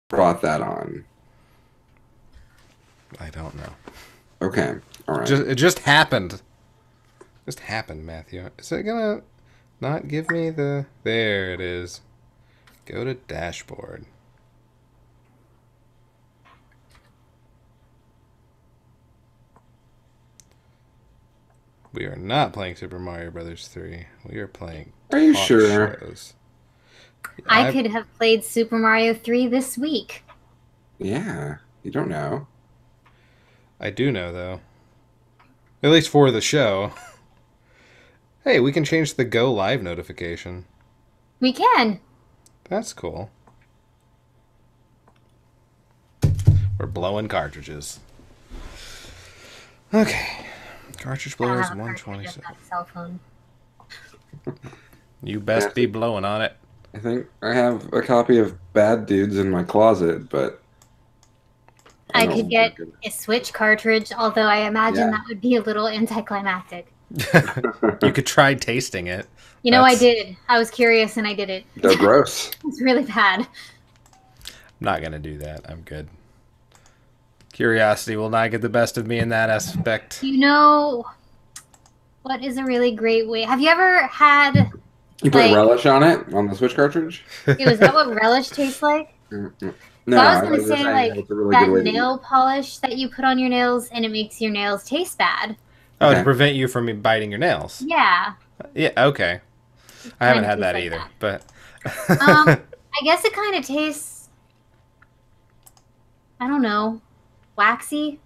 brought that on? I don't know. Okay, all right. It just happened. Just happened, Matthew. Is it gonna not give me the? There it is. Go to dashboard. We are not playing Super Mario Brothers 3. We are playing Are you talk sure? shows. I I could have played Super Mario 3 this week. Yeah, you don't know. I do know though. At least for the show. Hey, we can change the go live notification. We can. That's cool. We're blowing cartridges. Okay. Cartridge I blowers have a cartridge of 127. that cell phone. You best be blowing on it. I think I have a copy of Bad Dudes in my closet, but I I don't could get look at a Switch cartridge, although I imagine Yeah. that would be a little anticlimactic. You could try tasting it. You know, I That's- did. I was curious and I did it. They're gross. It's really bad. I'm not gonna do that. I'm good. Curiosity will not get the best of me in that aspect. You know what is a really great way? Have you ever had? You put Like- relish on it on the Switch cartridge? Is that what relish tastes like? Mm-mm. So I was gonna just say, saying like, it's a really That good way to nail polish that you put on your nails and it makes your nails taste bad. Oh, Okay. to prevent you from biting your nails. Yeah. Yeah, okay. I haven't Kinda had that tastes either, like but I guess it kind of tastes, I don't know, waxy,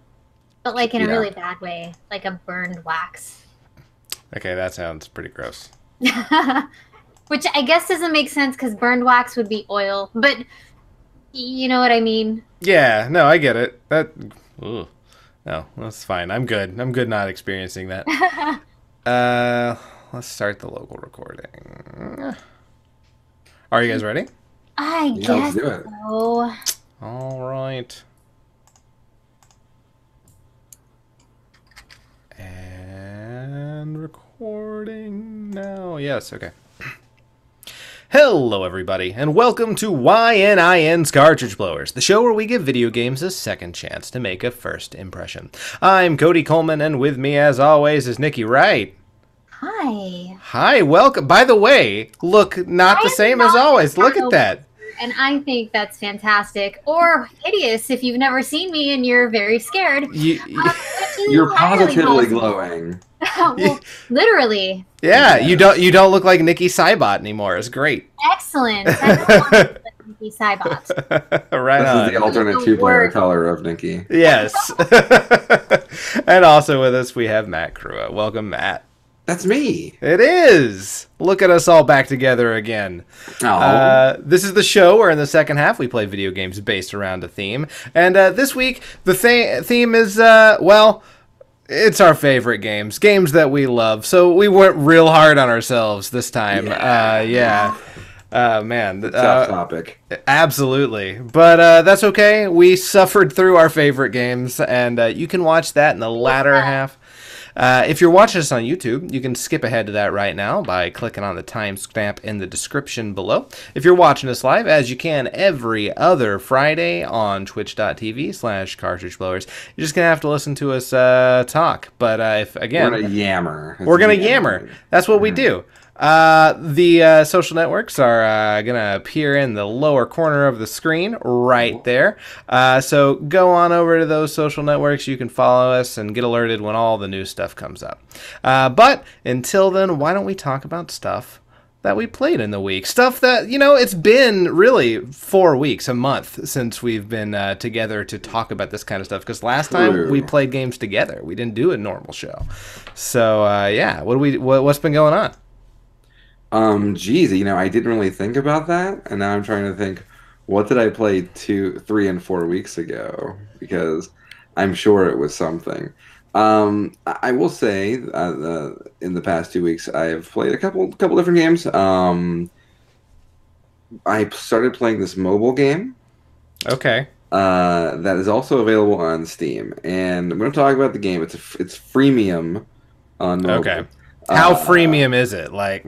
but like in a Yeah. really bad way, like a burned wax. okay, that sounds pretty gross. Which I guess doesn't make sense because burned wax would be oil, but you know what I mean. Yeah, no, I get it. Ugh. No, that's fine. I'm good. I'm good not experiencing that. Let's start the local recording. Are you guys ready? I Yeah, let's guess do it. so. All right. And recording now. Yes, okay. Hello, everybody, and welcome to YNIN's Cartridge Blowers, the show where we give video games a second chance to make a first impression. I'm Cody Coleman, and with me, as always, is Nikki Wright. Hi. Hi, welcome. By the way, look not the I am same as not always. Look at a that. And I think that's fantastic or hideous if you've never seen me and you're very scared. You, You're Entirely positively possible. glowing. Well, literally. yeah, you don't look like Nikki Cybot anymore. It's great. Excellent. I don't want to look like Nikki Cybot. Right This on. is the alternate The two-player word. color of Nikki. Yes. And also with us, we have Matt Crua. Welcome, Matt. That's me. It is. Look at us all back together again. Oh, This is the show where in the second half we play video games based around a theme. And this week, the theme is, well, it's our favorite games. Games that we love. So we went real hard on ourselves this time. Yeah. Man. tough topic. Absolutely. But that's okay. We suffered through our favorite games, and you can watch that in the latter half. If you're watching us on YouTube, you can skip ahead to that right now by clicking on the timestamp in the description below. If you're watching us live, as you can every other Friday on twitch.tv/cartridgeblowers, you're just going to have to listen to us talk. But if, again, We're gonna yammer. we're going to yammer. That's what we do. The social networks are going to appear in the lower corner of the screen right there. So go on over to those social networks. You can follow us and get alerted when all the new stuff comes up. But until then, why don't we talk about stuff that we played in the week? Stuff that, it's been really 4 weeks, a month since we've been together to talk about this kind of stuff. Because last time True. we played games together. We didn't do a normal show. So, yeah, what's been going on? Geez, I didn't really think about that, and now I'm trying to think, what did I play 2, 3, and 4 weeks ago? Because I'm sure it was something. I will say, in the past 2 weeks, I've played a couple different games. I started playing this mobile game Okay. that is also available on Steam, and I'm going to talk about the game. It's freemium on mobile. Okay. How Uh, freemium is it? Like,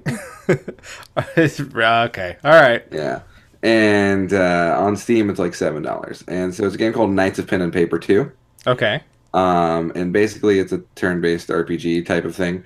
okay. All right. Yeah. and on Steam it's like $7. And so it's a game called Knights of Pen and Paper 2. Okay. And basically it's a turn-based RPG type of thing.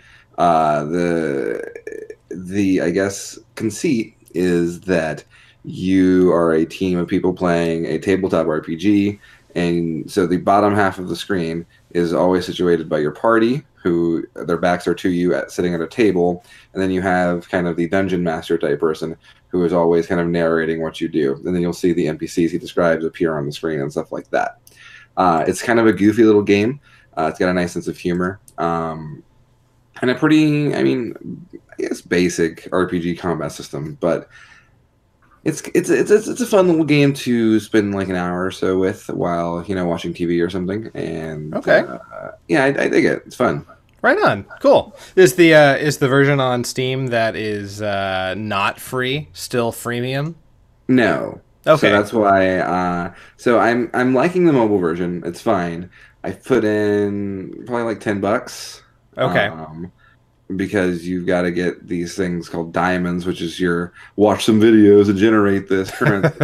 The I guess conceit is that you are a team of people playing a tabletop RPG, and so the bottom half of the screen is always situated by your party, who their backs are to you sitting at a table, and then you have kind of the dungeon master type person who is always kind of narrating what you do, and then you'll see the NPCs he describes appear on the screen and stuff like that. It's kind of a goofy little game. It's got a nice sense of humor. And a pretty, I mean, I guess basic RPG combat system, but it's a fun little game to spend like an hour or so with while watching TV or something. And Okay. yeah, I dig it. It's fun. Right on. Cool. Is the version on Steam that is not free still freemium? No. Okay. So that's why. So I'm liking the mobile version. It's fine. I put in probably like $10. Okay. Because you've got to get these things called diamonds, which is your watch some videos to generate this currency.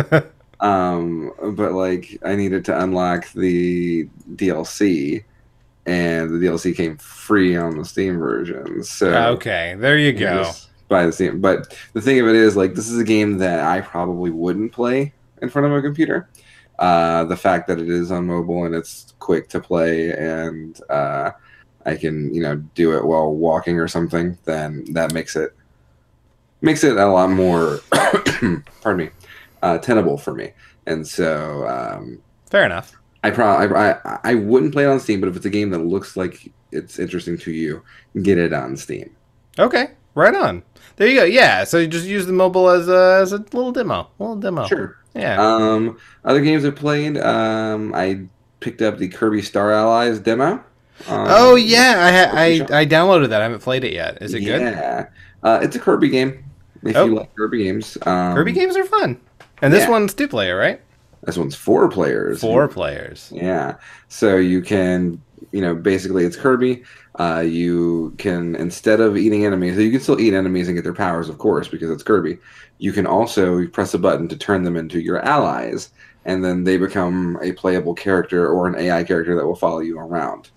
But like I needed to unlock the DLC, and the DLC came free on the Steam version. So Okay, there you go. just buy the Steam. But the thing of it is, like, this is a game that I probably wouldn't play in front of a computer. The fact that it is on mobile and it's quick to play, and I can do it while walking or something, then that makes it a lot more pardon me, tenable for me. And so Fair enough. I wouldn't play it on Steam, but if it's a game that looks like it's interesting to you, get it on Steam. Okay, right on. There you go. Yeah, so you just use the mobile as a little demo. Sure. Yeah. Other games I played, I picked up the Kirby Star Allies demo. Oh yeah, I downloaded that. I haven't played it yet. Is it good? Yeah, it's a Kirby game. If you like Kirby games, Kirby games are fun. And this yeah. one's 2-player, right? This one's 4 players. 4 players. Yeah, so you can, basically it's Kirby. You can, instead of eating enemies, so you can still eat enemies and get their powers, of course, because it's Kirby. You can also press a button to turn them into your allies, and then they become a playable character or an AI character that will follow you around.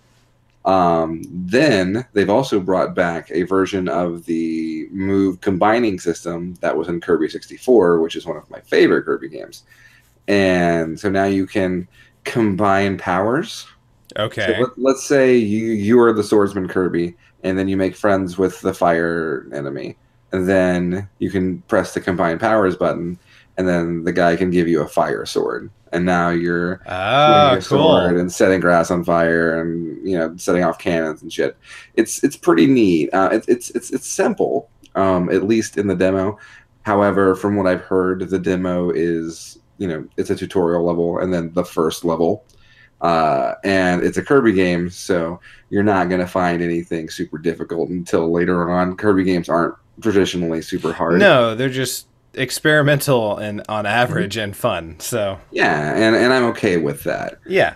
Then they've also brought back a version of the move combining system that was in Kirby 64, which is one of my favorite Kirby games. And so now you can combine powers. Okay. So let's say you are the swordsman Kirby, and then you make friends with the fire enemy, and then you can press the combine powers button, and then the guy can give you a fire sword, and now you're swinging a sword and setting grass on fire, and setting off cannons and shit. It's pretty neat. It's simple, at least in the demo. However, from what I've heard, the demo is it's a tutorial level and then the first level. And it's a Kirby game, so you're not going to find anything super difficult until later on. Kirby games aren't traditionally super hard. No, they're just experimental and on average and fun. So yeah, and I'm okay with that. Yeah.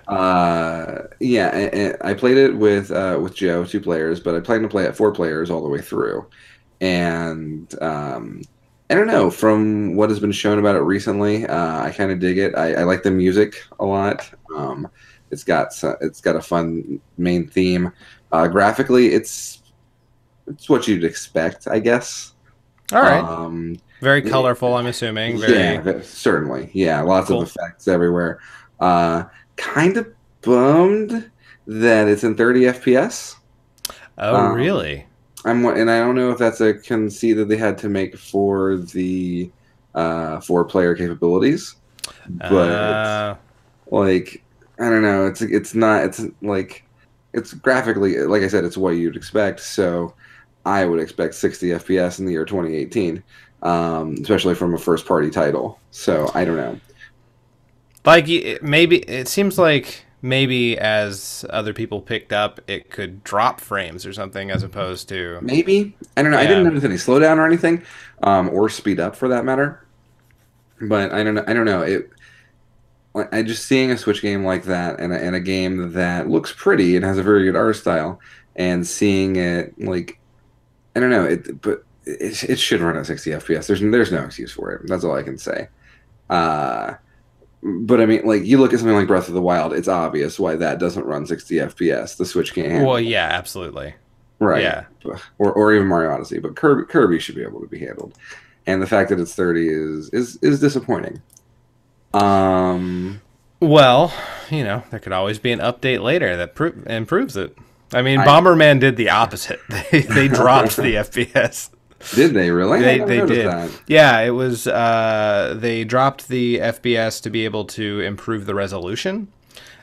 Yeah, and I played it with Joe, 2 players, but I plan to play it 4 players all the way through. And I don't know, from what has been shown about it recently, I kind of dig it. I like the music a lot. It's got a fun main theme. Graphically, it's what you'd expect, I guess. All right. Very colorful, I'm assuming. Yeah, certainly. Yeah, lots of effects everywhere. Kind of bummed that it's in 30 FPS. Oh, really? And I don't know if that's a conceit that they had to make for the 4-player capabilities, but like I don't know, it's graphically, like I said, it's what you'd expect. So I would expect 60 FPS in the year 2018, especially from a first-party title. So I don't know. Like maybe it seems like. Maybe as other people picked up, it could drop frames or something as opposed to... Maybe. I don't know. Yeah. I didn't notice any slowdown or anything, or speed up for that matter. But I don't know. I just seeing a Switch game like that and a game that looks pretty and has a very good art style, and seeing it like... I don't know. But it should run at 60 FPS. There's no excuse for it. That's all I can say. Uh, but I mean, like you look at something like Breath of the Wild, it's obvious why that doesn't run 60 FPS. The Switch can't handle Well, it. yeah, absolutely. Right. Yeah. Or even Mario Odyssey, but Kirby should be able to be handled. And the fact that it's 30 is disappointing. Well, there could always be an update later that improves it. I mean, I- Bomberman did the opposite. They dropped the FPS. Did they really? I They never they noticed did. that. Yeah, it was. They dropped the FPS to be able to improve the resolution.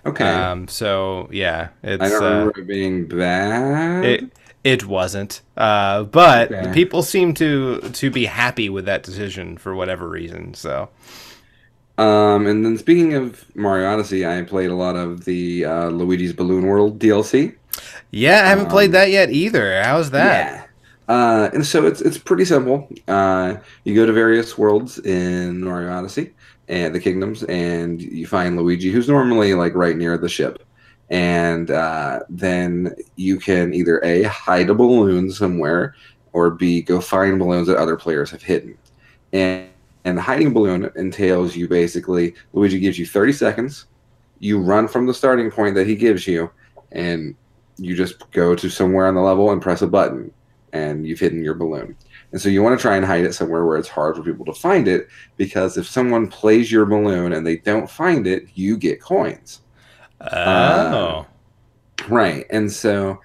Okay. So yeah, it's I don't remember it being bad. it wasn't. But Okay. people seem to be happy with that decision for whatever reason. So And then speaking of Mario Odyssey, I played a lot of the Luigi's Balloon World DLC. yeah, I haven't played that yet either. How's that? Yeah. And so it's pretty simple. You go to various worlds in Mario Odyssey and the kingdoms, and you find Luigi, who's normally like right near the ship. And then you can either A, hide a balloon somewhere, or B, go find balloons that other players have hidden. And hiding a balloon entails you basically, Luigi gives you 30 seconds. You run from the starting point that he gives you, and you just go to somewhere on the level and press a button, and you've hidden your balloon. And so you want to try and hide it somewhere where it's hard for people to find it, because if someone plays your balloon and they don't find it, you get coins. Oh. Right. And so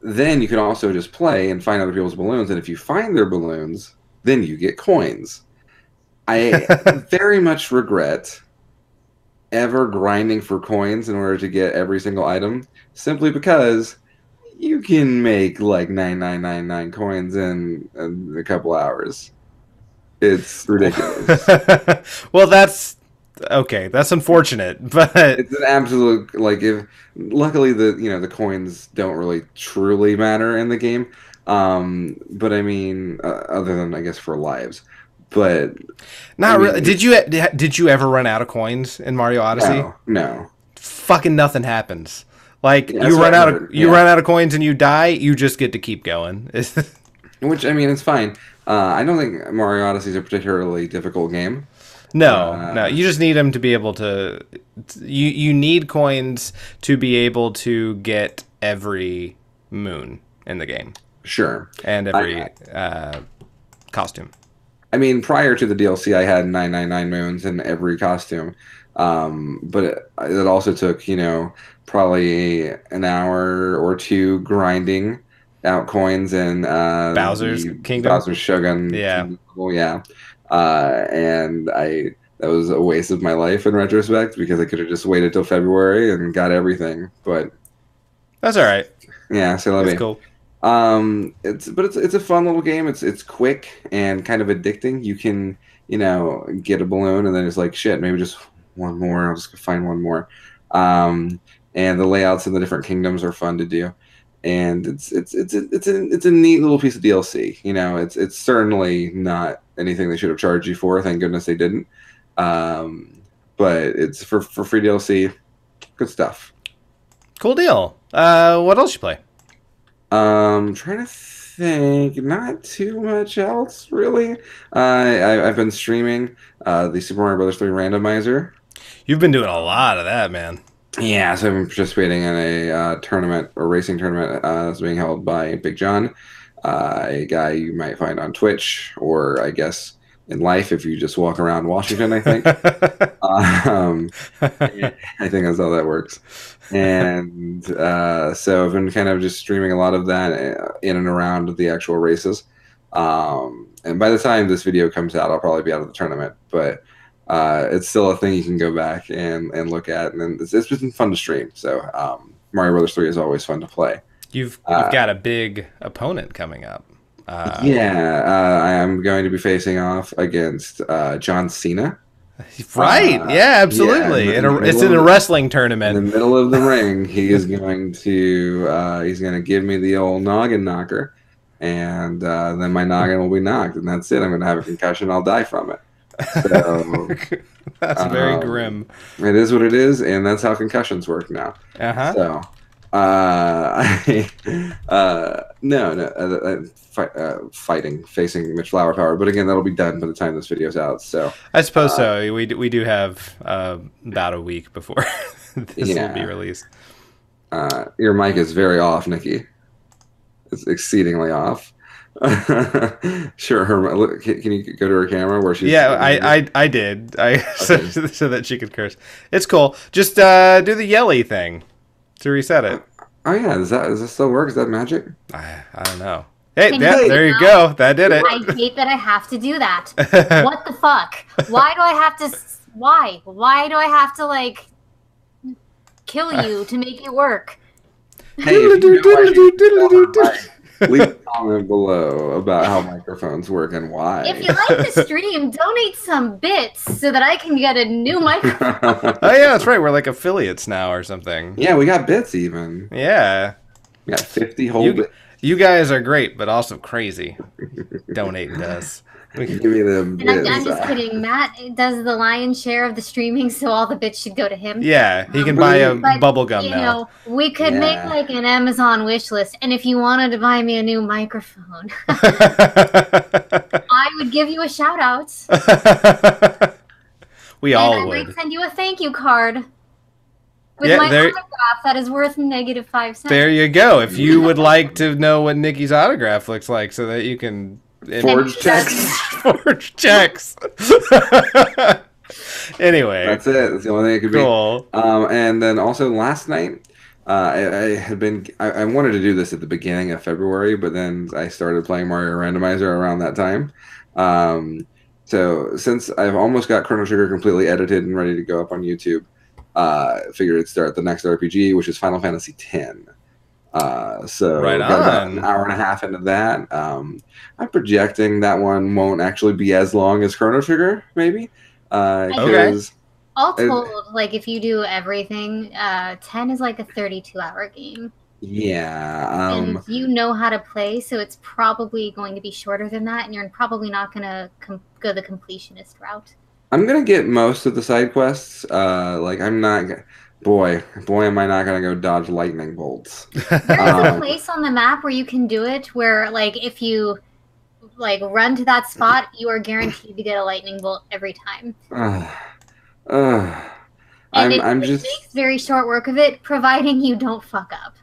then you can also just play and find other people's balloons, and if you find their balloons, then you get coins. I very much regret ever grinding for coins in order to get every single item, simply because you can make like 9999 coins in a couple hours. It's ridiculous. Well, that's okay. That's unfortunate, but It's an absolute, like, if luckily the coins don't really truly matter in the game. But I mean, other than I guess for lives. But not I mean, really. Did you ever run out of coins in Mario Odyssey? no. Fucking nothing happens. Like Yeah, that's you what run I out heard, of you yeah. run out of coins and you die. You just get to keep going. Which, I mean, it's fine. I don't think Mario Odyssey is a particularly difficult game. No. You just need them to be able to. You need coins to be able to get every moon in the game Sure. and every costume. I mean, prior to the DLC, I had 999 moons in every costume. But it also took, probably an hour or two grinding out coins in Bowser's the Kingdom? Bowser's Shogun. Yeah. Kingdom level, yeah. And that was a waste of my life in retrospect, because I could have just waited till February and got everything. But That's all right. yeah, so let That's me. cool. It's a fun little game. It's quick and kind of addicting. You can, get a balloon and then it's like, shit, maybe just one more. I'll just find one more. And the layouts in the different kingdoms are fun to do. And it's a neat little piece of DLC. It's certainly not anything they should have charged you for. Thank goodness they didn't. But it's for free DLC. Good stuff. Cool deal. What else you play? Trying to think, not too much else really. I've been streaming the Super Mario Brothers 3 randomizer. You've been doing a lot of that, man. Yeah, so I've been participating in a tournament, a racing tournament that's being held by Big John, a guy you might find on Twitch, or I guess in life if you just walk around Washington, I think. I think that's how that works. And so I've been kind of just streaming a lot of that in and around the actual races. And by the time this video comes out, I'll probably be out of the tournament, but it's still a thing you can go back and look at, and it's been fun to stream. So Mario Brothers 3 is always fun to play. You've got a big opponent coming up. I am going to be facing off against John Cena. Right? Yeah, absolutely. It's in a wrestling In tournament. the middle of the ring, he is going to give me the old noggin knocker, and then my noggin will be knocked, and that's it. I'm going to have a concussion. I'll die from it. So That's very grim. it is what it is, and that's how concussions work now. Uh huh. So No, fighting, facing Mitch Flower Power. But again, that'll be done by the time this video's out. So I suppose so. We do have about a week before this will be Yeah. released. Your mic is very off, Nikki. It's exceedingly off. Sure, can you go to her camera where she's? Yeah, I did. So that she could curse. It's cool. Just do the yelly thing to reset it. Oh yeah, does that still work? Is that magic? I don't know. Hey, Can yeah, you there you now? go. That did it. I hate that I have to do that. What the fuck? Why do I have to? Why? Why do I have to like kill you to make it work? Hey, if you know why she's leave a comment below about how microphones work and why. If you like the stream, donate some bits so that I can get a new microphone. Oh yeah, that's right. We're like affiliates now or something. Yeah, we got bits even. Yeah. We got 50 whole bits. You guys are great, but also crazy. Donating to us. Give me the And bits. I'm just kidding. Matt does the lion's share of the streaming, so all the bits should go to him. Yeah, he can buy a But, bubble gum you now. know, we could make Yeah. like an Amazon wish list, and if you wanted to buy me a new microphone, I would give you a shout out. We And all I would. might send you a thank you card with Yeah, my there- autograph that is worth -5 cents. There you go. If you would like to know what Nikki's autograph looks like so that you can Forge checks. forge checks. Anyway, That's it. That's the only thing it could be. cool. And then also last night, I wanted to do this at the beginning of February, but then I started playing Mario Randomizer around that time. So since I've almost got Chrono Trigger completely edited and ready to go up on YouTube, figured I'd start the next RPG, which is Final Fantasy X. So Right got about on. an hour and a half into that. I'm projecting that one won't actually be as long as Chrono Trigger, maybe. Because All told, like if you do everything, 10 is like a 32-hour game. yeah, And you know how to play, so it's probably going to be shorter than that, and you're probably not going to go the completionist route. I'm gonna get most of the side quests. Like I'm not. Boy, am I not gonna go dodge lightning bolts. There is a place on the map where you can do it, where like if you like run to that spot, you are guaranteed to get a lightning bolt every time. And I'm it just. makes very short work of it, providing you don't fuck up.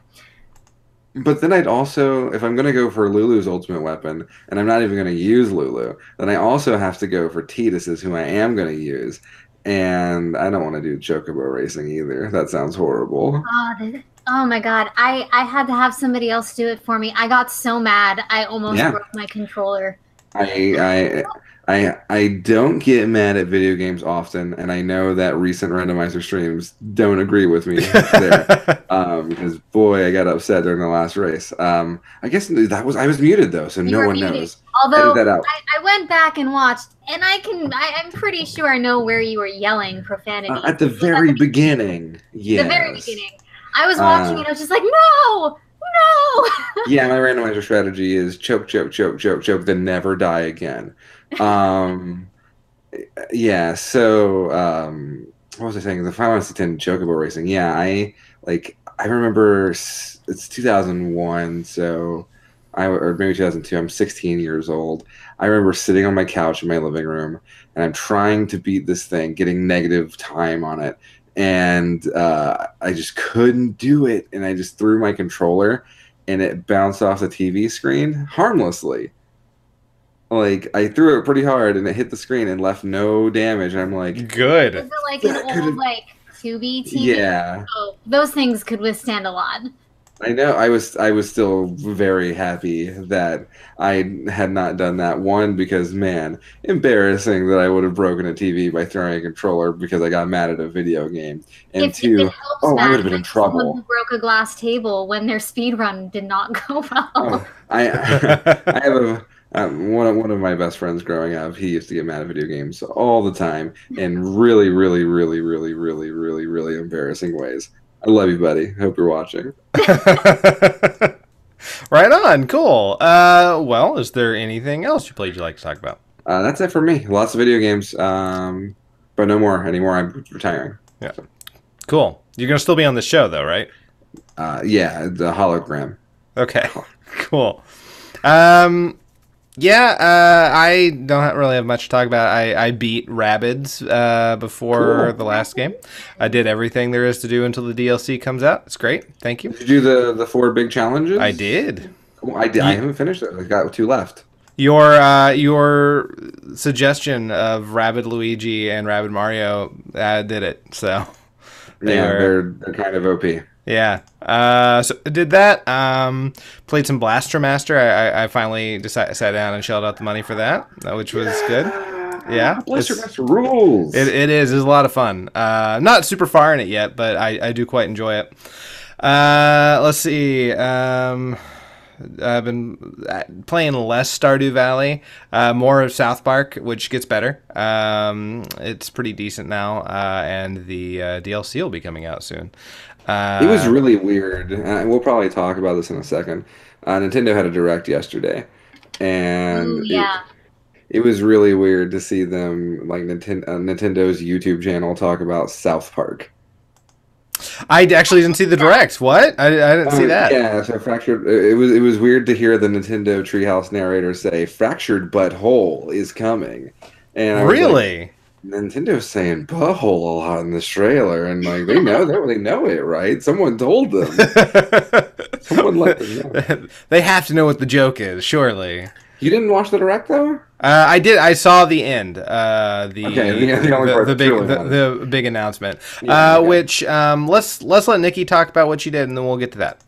But then I'd also, if I'm gonna go for Lulu's ultimate weapon, and I'm not even gonna use Lulu, then I also have to go for Tidus's, who I am gonna use, and I don't want to do Chocobo racing either. That sounds horrible. Oh my god, I had to have somebody else do it for me. I got so mad, I almost Yeah. broke my controller. I don't get mad at video games often, and I know that recent randomizer streams don't agree with me there. Because boy, I got upset during the last race. I guess I was muted though, so You no were one muted. knows. Although Edit that out. I went back and watched, and I'm pretty sure I know where you were yelling profanity. At the very beginning, yes. The very beginning. I was watching it, I was just like, no! No! Yeah, my randomizer strategy is choke, choke, choke, choke, choke, then never die again. Yeah, so what was I saying? The Final Fantasy X Chocobo racing. Yeah, I remember it's 2001, so or maybe 2002. I'm 16 years old. I remember sitting on my couch in my living room, and I'm trying to beat this thing, getting negative time on it, and I just couldn't do it, and I just threw my controller, and it bounced off the TV screen harmlessly. Like, I threw it pretty hard, and it hit the screen and left no damage. And I'm like, Good. Is it like an That old, could've- like, 2B TV? yeah. Oh, those things could withstand a lot. I know. I was still very happy that I had not done that. One, because man, embarrassing that I would have broken a TV by throwing a controller because I got mad at a video game. And If two, it helps, I Matt, would have been in like someone trouble. who broke a glass table when their speed run did not go well. Oh, I have one of my best friends growing up. He used to get mad at video games all the time in really, really, really, really, really, really, really embarrassing ways. I love you, buddy. Hope you're watching. Right on. Cool. Well, is there anything else you played you'd like to talk about? That's it for me. Lots of video games, but no more anymore. I'm retiring. Cool. You're gonna still be on the show though, right? Yeah, the hologram. Okay, cool. Yeah, I don't really have much to talk about. I beat Rabbids before Cool. the last game. I did everything there is to do until the DLC comes out. It's great. Thank you. Did you do the four big challenges? I did. Cool. I did. I haven't finished it. I got two left. Your suggestion of Rabbid Luigi and Rabbid Mario did it. So They're kind of OP. yeah. So I did that. Played some Blaster Master. I finally sat down and shelled out the money for that, which was good. Yeah, Blaster Master rules. It is. It's a lot of fun. Not super far in it yet, but I do quite enjoy it. Let's see. I've been playing less Stardew Valley, more of South Park, which gets better. It's pretty decent now, and the DLC will be coming out soon. It was really weird. We'll probably talk about this in a second. Nintendo had a direct yesterday, and Ooh, yeah. it was really weird to see them like Nintendo's YouTube channel talk about South Park. I actually didn't see the direct. What? I didn't see that. Yeah, so fractured. It was weird to hear the Nintendo Treehouse narrator say "fractured butthole is coming," and I was like, Really? Nintendo's saying butthole a lot in this trailer, and like they know it, right? Someone told them. Someone let them know. They have to know what the joke is, surely. You didn't watch the direct though? I did. I saw the end. The only part the that's big really the big announcement. Yeah, okay. Which let's let Nikki talk about what she did, and then we'll get to that.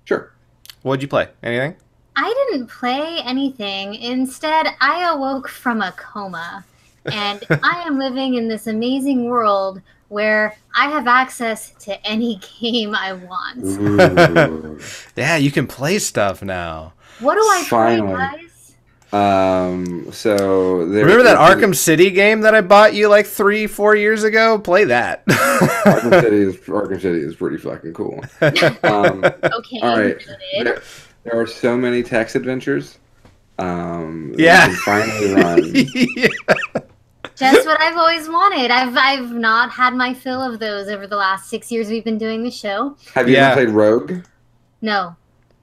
Sure. What'd you play? Anything? I didn't play anything. Instead, I awoke from a coma. And I am living in this amazing world where I have access to any game I want. Ooh. Yeah, you can play stuff now. What do I Finally. play, guys? So Remember that Arkham City game that I bought you like 3-4 years ago? Play that. Arkham City is pretty fucking cool. Okay. All right. Noted. There are so many text adventures. Yeah. You can finally run. Just what I've always wanted. I've not had my fill of those over the last 6 years we've been doing the show. Have you Yeah. ever played Rogue? No.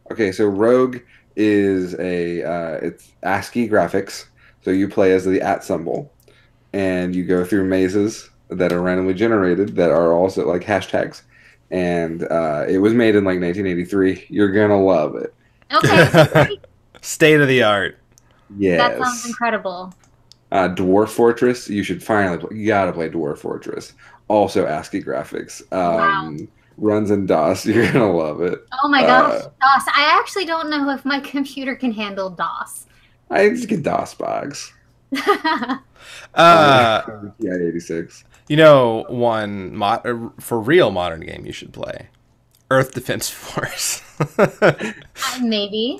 Okay, so Rogue is it's ASCII graphics. So you play as the @ symbol, and you go through mazes that are randomly generated that are also like hashtags. And it was made in like 1983. You're gonna love it. Okay. Great. State of the art. Yes. That sounds incredible. Dwarf Fortress, you should finally play. You gotta play Dwarf Fortress. Also ASCII graphics. Wow. Runs in DOS. You're gonna love it. Oh my gosh, DOS. I actually don't know if my computer can handle DOS. I just get DOS box. Uh, Yeah, 86. you know, one for real modern game you should play. Earth Defense Force. Maybe.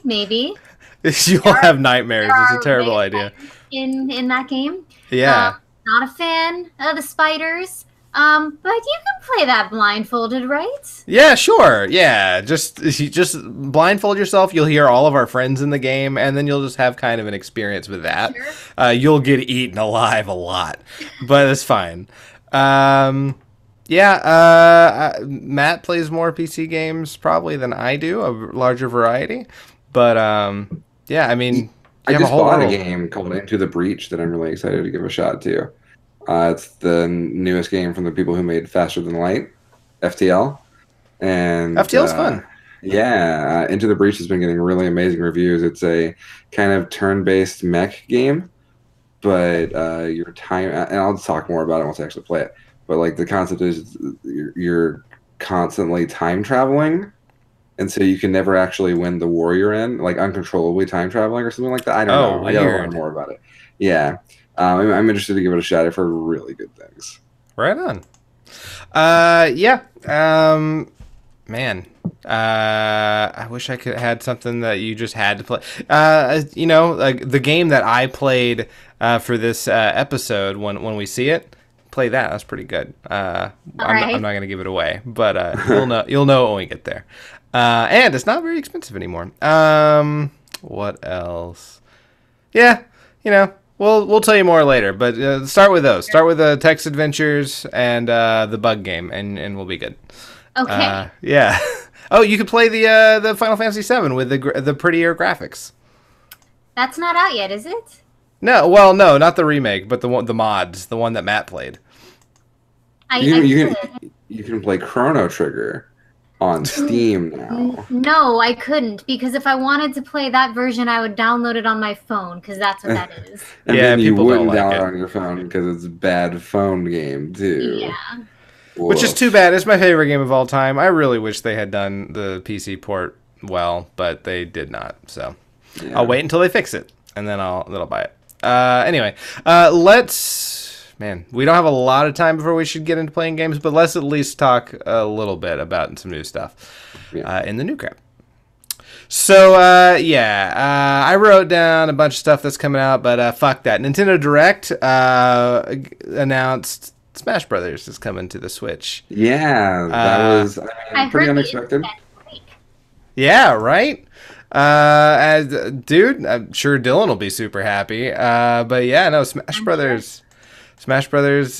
You'll have nightmares. There It's a are terrible red idea. in that game. Yeah. Not a fan of the spiders. But you can play that blindfolded, right? Yeah, sure. Yeah, just blindfold yourself. You'll hear all of our friends in the game, and then you'll just have kind of an experience with that. Sure. You'll get eaten alive a lot, but it's fine. Matt plays more PC games probably than I do, a larger variety. But yeah, I mean, I you have just a whole bought a world. game called Into the Breach that I'm really excited to give a shot to. It's the newest game from the people who made Faster Than Light, FTL. And FTL's fun. Yeah, Into the Breach has been getting really amazing reviews. It's a kind of turn-based mech game, but your time, and I'll talk more about it once I actually play it. But like the concept is you're constantly time traveling, and so you can never actually win the war you're in, like uncontrollably time traveling or something like that. I don't know. I gotta learn Weird. more about it. Yeah, I'm interested to give it a shot. I've heard really good things. Right on. Man. I wish I could had something that you just had to play. Like the game that I played for this episode when we see it, play that. That's pretty good. I'm not gonna give it away, but you'll know when we get there. And it's not very expensive anymore. What else? Yeah, we'll tell you more later. But start with those. Start with the text adventures and the bug game, and we'll be good. Okay. Yeah. Oh, you could play the Final Fantasy VII with the prettier graphics. That's not out yet, is it? No, well, no, not the remake, but the mods, the one that Matt played. You can play Chrono Trigger on Steam now. No, I couldn't, because if I wanted to play that version, I would download it on my phone, because that's what that is. And Yeah, then you people don't wouldn't like download it. it on your phone because it's a bad phone game too. Yeah. Which is too bad. It's my favorite game of all time. I really wish they had done the PC port well, but they did not. So Yeah. I'll wait until they fix it, and then I'll buy it. Anyway, man, we don't have a lot of time before we should get into playing games, but let's at least talk a little bit about some new stuff in the new crap. So, I wrote down a bunch of stuff that's coming out, but fuck that. Nintendo Direct announced Smash Brothers is coming to the Switch. Yeah, that was I pretty heard the unexpected. internet break. Yeah, right? Dude, I'm sure Dylan will be super happy. But yeah, no, Smash Brothers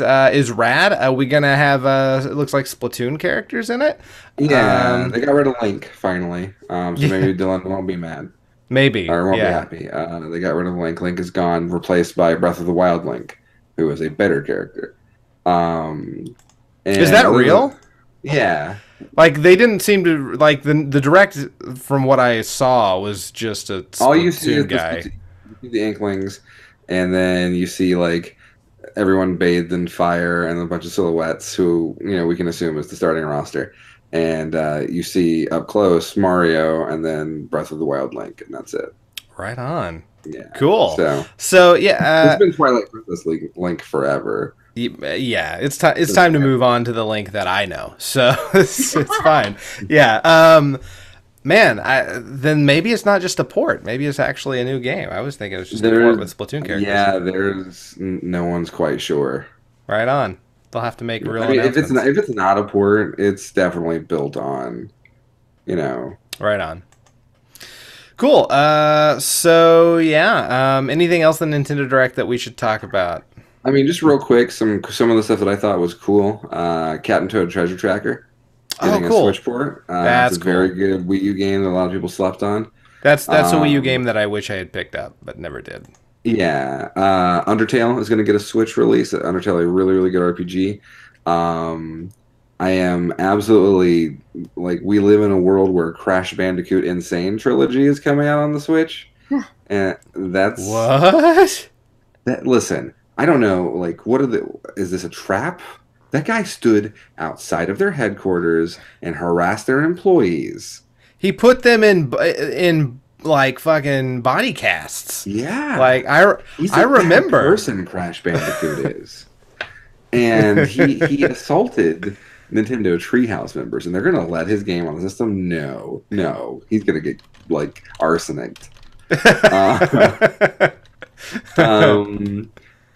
is rad. We gonna have it looks like Splatoon characters in it. Yeah, they got rid of Link finally. So maybe Dylan won't be mad Maybe. or won't Yeah. be happy. They got rid of Link. Link is gone, replaced by Breath of the Wild Link, who is a better character. Is that real? Yeah. Like they didn't seem to like the direct from what I saw was just a All you see Splatoon is guy. you see the Inklings, and then you see like everyone bathed in fire and a bunch of silhouettes who we can assume is the starting roster. And you see up close Mario and then Breath of the Wild Link, and that's it. Right on. Yeah. Cool. So yeah, it's been Twilight Princess Link forever. yeah, it's time to move on to the Link that I know. So it's fine. Yeah. Man, then maybe it's not just a port. Maybe it's actually a new game. I was thinking it was just a port with Splatoon characters. Yeah, there's no one's quite sure. Right on. They'll have to make real I mean, announcements. if it's not a port, it's definitely built on, Right on. Cool. So yeah. Anything else in Nintendo Direct that we should talk about? I mean, just real quick, some of the stuff that I thought was cool. Cat and Toad Treasure Tracker. Getting cool. a Switch port. That's it's a very good Wii U game that a lot of people slept on. That's a Wii U game that I wish I had picked up, but never did. Yeah. Undertale is going to get a Switch release. Undertale, a really, really good RPG. I am absolutely, we live in a world where Crash Bandicoot Insane Trilogy is coming out on the Switch. And that's... What? Listen, I don't know, is this a trap? That guy stood outside of their headquarters and harassed their employees. He put them in fucking body casts. Yeah. He's I remember. Bad person Crash Bandicoot is. And he assaulted Nintendo Treehouse members, and they're going to let his game on the system? No. He's going to get, arsenicked.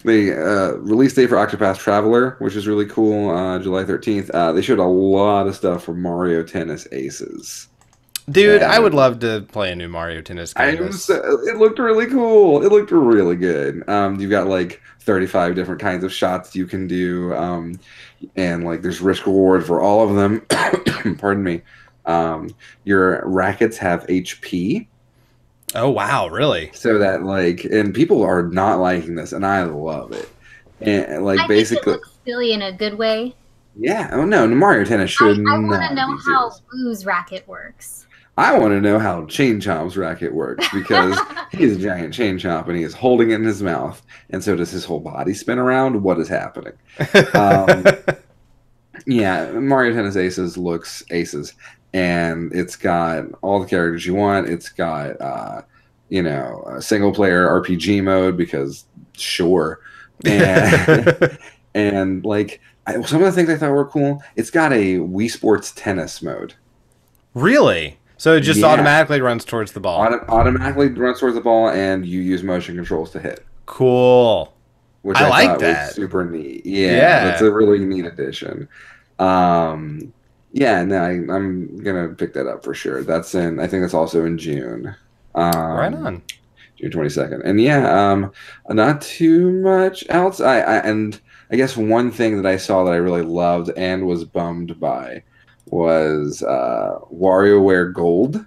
The release date for Octopath Traveler, which is really cool, July 13th. They showed a lot of stuff from Mario Tennis Aces. Dude, I would love to play a new Mario Tennis game. It looked really cool. It looked really good. You've got 35 different kinds of shots you can do, and there's risk reward for all of them. Pardon me. Your rackets have HP. Oh wow, really? So that and people are not liking this, and I love it. And I basically, think it looks silly in a good way. yeah. Oh no, Mario Tennis should I not want to know be how serious. Boo's racket works. I want to know how Chain Chomp's racket works because he's a giant chain chomp and he is holding it in his mouth, and so does his whole body spin around. What is happening? Yeah, Mario Tennis Aces looks aces, and it's got all the characters you want. It's got a single player RPG mode because sure, and and some of the things I thought were cool. It's got a Wii Sports Tennis mode. Really? So it just Yeah. automatically runs towards the ball. Automatically runs towards the ball, and you use motion controls to hit. Cool. Which I like thought that. was super neat. Yeah, Yeah. that's a really neat addition. Yeah, no, I'm gonna pick that up for sure. I think that's also in June. Right on. June 22nd. And yeah, not too much else. I guess one thing that I saw that I really loved and was bummed by was WarioWare Gold,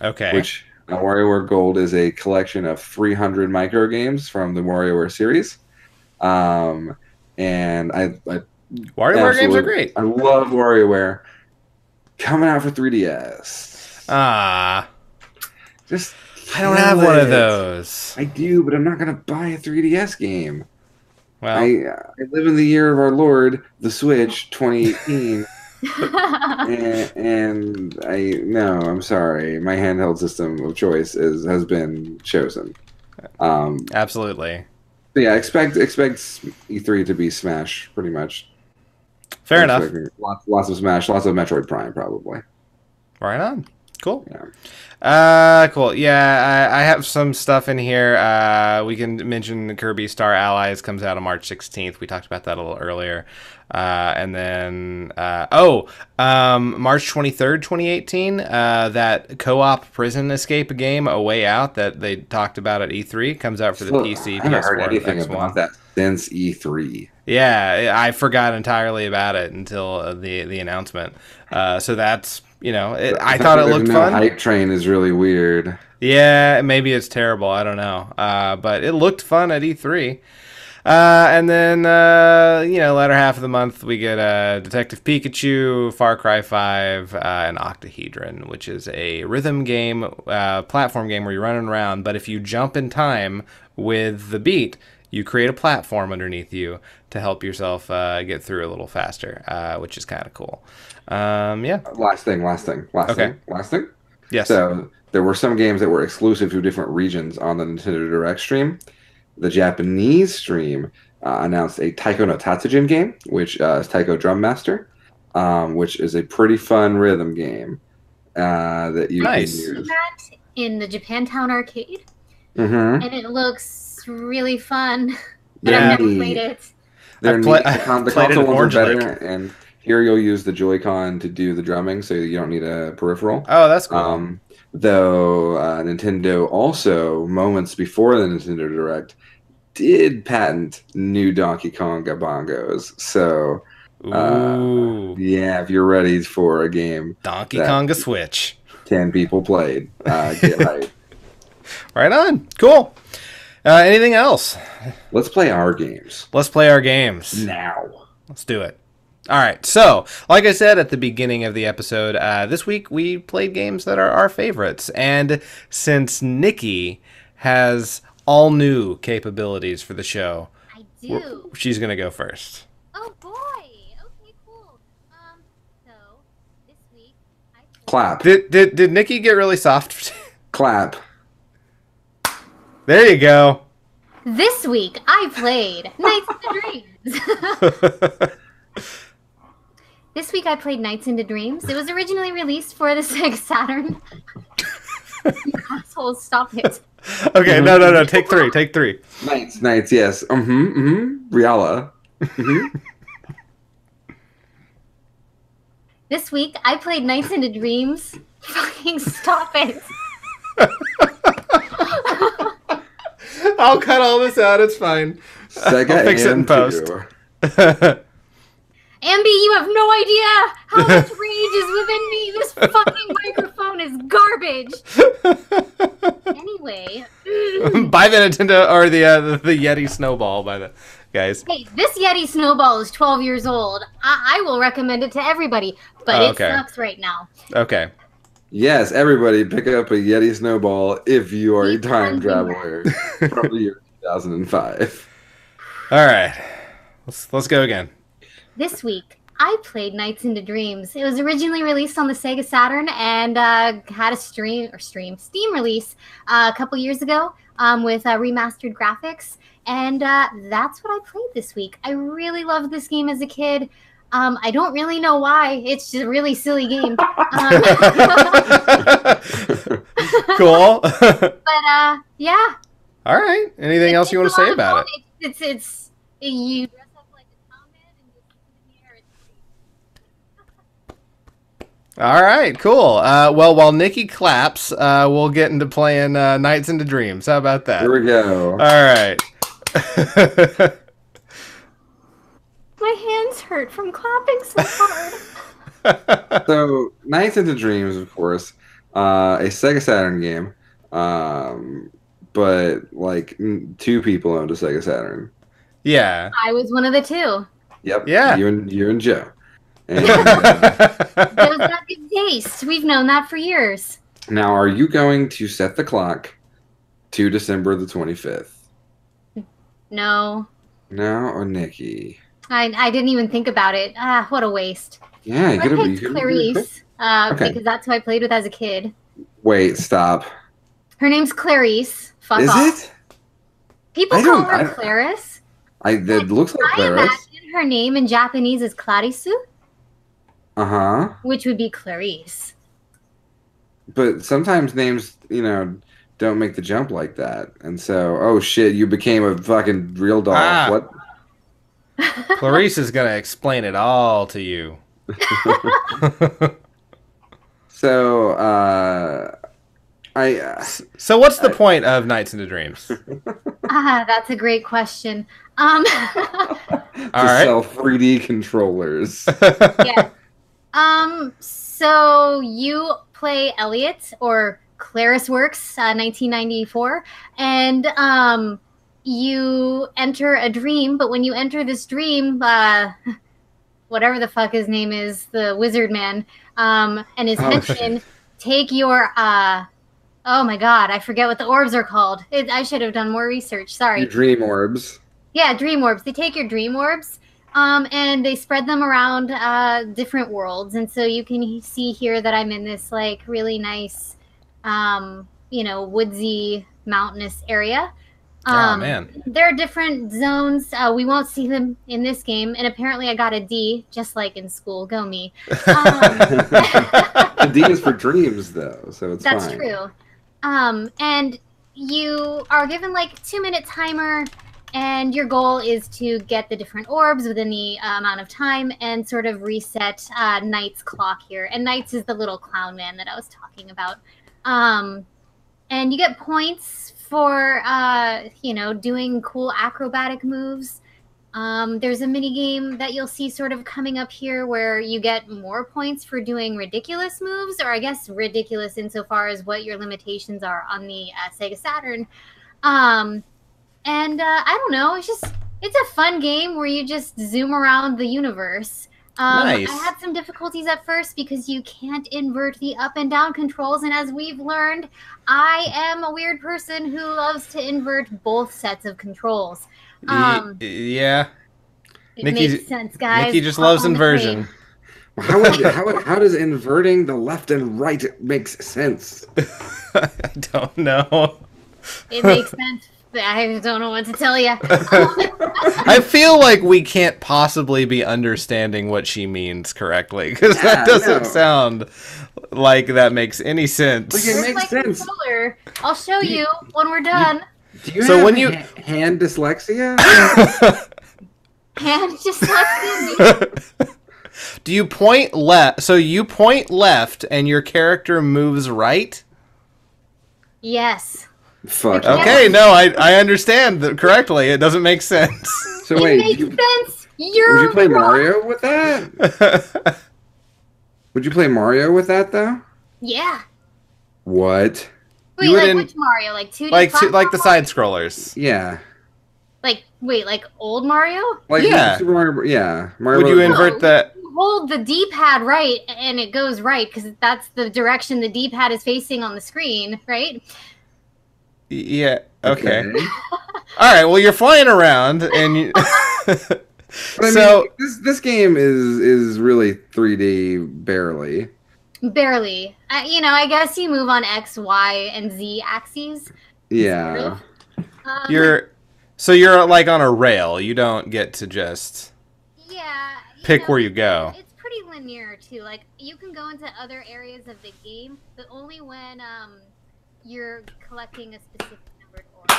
Okay. which WarioWare Gold is a collection of 300 micro games from the WarioWare series. And I WarioWare games are great. I love WarioWare. Coming out for 3DS. Ah, Just I don't kill have one of it. those. I do, but I'm not gonna buy a 3DS game. Well, I live in the year of our Lord, the Switch, 2018, and I'm sorry, my handheld system of choice has been chosen. absolutely. So yeah, expect E3 to be Smash, pretty much. Fair I'm enough. expecting lots of Smash, lots of Metroid Prime, probably. Right on. Cool. Yeah. Cool. Yeah, I have some stuff in here. We can mention Kirby Star Allies comes out on March 16th. We talked about that a little earlier. And then, March 23rd, 2018, that co-op prison escape game, A Way Out, that they talked about at E3, comes out for the PC, I haven't heard PS4, and anything Xbox about One. that since E3. Yeah, I forgot entirely about it until the announcement. So that's, I thought it looked fun. Hype train is really weird. Yeah, maybe it's terrible. I don't know. But it looked fun at E3. And then, latter half of the month, we get Detective Pikachu, Far Cry 5, and Octahedron, which is a rhythm game, platform game where you're running around. But if you jump in time with the beat, you create a platform underneath you to help yourself get through a little faster, which is kind of cool. Yeah. Last thing. Yes. So there were some games that were exclusive to different regions on the Nintendo Direct stream. The Japanese stream announced a Taiko no Tatsujin game, which is Taiko Drum Master, which is a pretty fun rhythm game that you can use. That in the Japantown arcade, Mm-hmm. and it looks really fun. But Yeah. I've never played it. They're I neat. The played it console in ones are Orange better, Lake. and here you'll use the Joy-Con to do the drumming, so you don't need a peripheral. Oh, that's cool. Though Nintendo also, moments before the Nintendo Direct, did patent new Donkey Konga bongos. So, Ooh. yeah, if you're ready for a game Donkey that Konga Switch. 10 people played, get right. Right on. Cool. Anything else? Let's play our games Let's play our games. now. Let's do it. All right. So, like I said at the beginning of the episode, this week we played games that are our favorites. And since Nikki has all new capabilities for the show, I do. she's going to go first. Oh boy. Okay, cool. So this week I Clap. Did Nikki get really soft? Clap. There you go. This week I played Nights into Dreams. This week I played Nights into Dreams. It was originally released for the Sega Saturn. You assholes, stop it. Okay, no. Take three. Nights, yes. Riala. This week I played Nights into Dreams. Fucking stop it. I'll cut all this out. It's fine. Sega I'll fix it in and post. 2. Ambi, you have no idea how much rage is within me. This fucking microphone is garbage. Anyway. Buy the Nintendo or the Yeti Snowball by the guys. Hey, this Yeti Snowball is 12 years old. I will recommend it to everybody, but Oh, okay. it sucks right now. Okay. Yes, everybody pick up a Yeti Snowball if you are a You time can do traveler from the year 2005. All right. Let's go again. This week, I played Nights into Dreams. It was originally released on the Sega Saturn and had a Steam release a couple years ago with remastered graphics. And that's what I played this week. I really loved this game as a kid. I don't really know why. It's just a really silly game. Cool. But yeah. All right. Anything else you want to say about it? It's you dress up like a comet and just in the air. It's All right. Cool. Well, while Nikki claps, we'll get into playing Nights into Dreams. How about that? Here we go. All right. My hands hurt from clapping so hard. So, Nights into Dreams, of course, a Sega Saturn game, but like two people owned a Sega Saturn. Yeah. I was one of the two. Yep. Yeah. You and Joe. And, Joe's got good taste. We've known that for years. now, are you going to set the clock to December the 25th? No, No, or Nikki? I didn't even think about it. Ah, what a waste. Yeah, you I could have. picked Clarice Okay. because that's who I played with as a kid. Wait, stop. Her name's Clarice. Fuck Is off. it? People I call don't- her I- Clarice. It looks like I Clarice. imagine her name in Japanese is Clarisu, Uh huh. which would be Clarice. But sometimes names, don't make the jump like that. And so, oh shit, you became a fucking real dog. Ah. What? Clarice is gonna explain it all to you. So, I So what's the point of Nights into Dreams? Ah, that's a great question. to All right. sell 3D controllers. Yeah. So you play Elliot or Claris Works, 1994, and you enter a dream. But when you enter this dream, whatever the fuck his name is, the wizard man, and his Oh, henchmen take your. Oh my god, I forget what the orbs are called. I should have done more research. Sorry. Your dream orbs. Yeah, dream orbs. They take your dream orbs, and they spread them around different worlds. And so you can see here that I'm in this like really nice, woodsy, mountainous area. Oh man. There are different zones. We won't see them in this game, and apparently I got a D, just like in school. Go me. The D is for dreams, though, so it's That's fine. true. And you are given like 2-minute timer, and your goal is to get the different orbs within the amount of time and sort of reset Knight's clock here. And Knight's is the little clown man that I was talking about. And you get points for doing cool acrobatic moves. There's a mini game that you'll see sort of coming up here where you get more points for doing ridiculous moves, or I guess ridiculous insofar as what your limitations are on the Sega Saturn. I don't know, it's a fun game where you just zoom around the universe. Nice. I had some difficulties at first because you can't invert the up and down controls, and as we've learned, I am a weird person who loves to invert both sets of controls. Yeah. It Nikki- makes sense, guys. Nikki just Hop loves on the inversion. How does inverting the left and right makes sense? I don't know. train. It makes sense. I don't know what to tell you. I feel like we can't possibly be understanding what she means correctly because Yeah, that doesn't no. sound like that makes any sense. Like, it makes sense. Controller. I'll show you when we're done. Do you So have when you- hand dyslexia? And just like me. Do you point left? So you point left and your character moves right? Yes. Fuck. Okay, no, I understand that correctly. It doesn't make sense. So It wait, makes sense. You're would you play wrong. Mario with that? Would you play Mario with that though? Yeah. What? Wait, You like wouldn't- which Mario? Like 2D like the platform? side scrollers. Yeah. Like, wait, like old Mario? Like Yeah. Super Mario. Yeah. Mario. Would you Bros. invert that? You hold the D-pad right, and it goes right, because that's the direction the D-pad is facing on the screen, right? Yeah. Okay. All right. Well, you're flying around, and you. But I mean, So- this game is really 3D barely. Barely. I guess you move on X, Y, and Z axes. Yeah. You're like on a rail. You don't get to just Yeah. pick where you go. It's pretty linear too. Like you can go into other areas of the game, but only when you're collecting a specific numbered orb.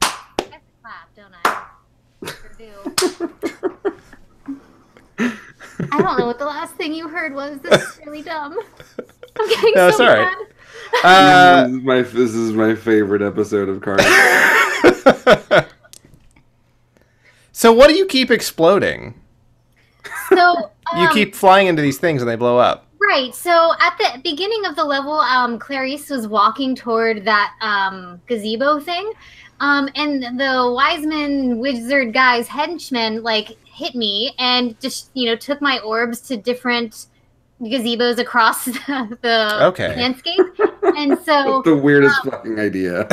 I have to clap, don't I? Sure do. I don't know what the last thing you heard was. This is really dumb. I'm getting No, it's so all right. mad. This is my favorite episode of Card. So what do you keep exploding? So You keep flying into these things and they blow up. Right. So at the beginning of the level, Clarice was walking toward that gazebo thing, and the Wiseman wizard guy's henchman like hit me and just took my orbs to different gazebos across the landscape, and so That's the weirdest fucking idea.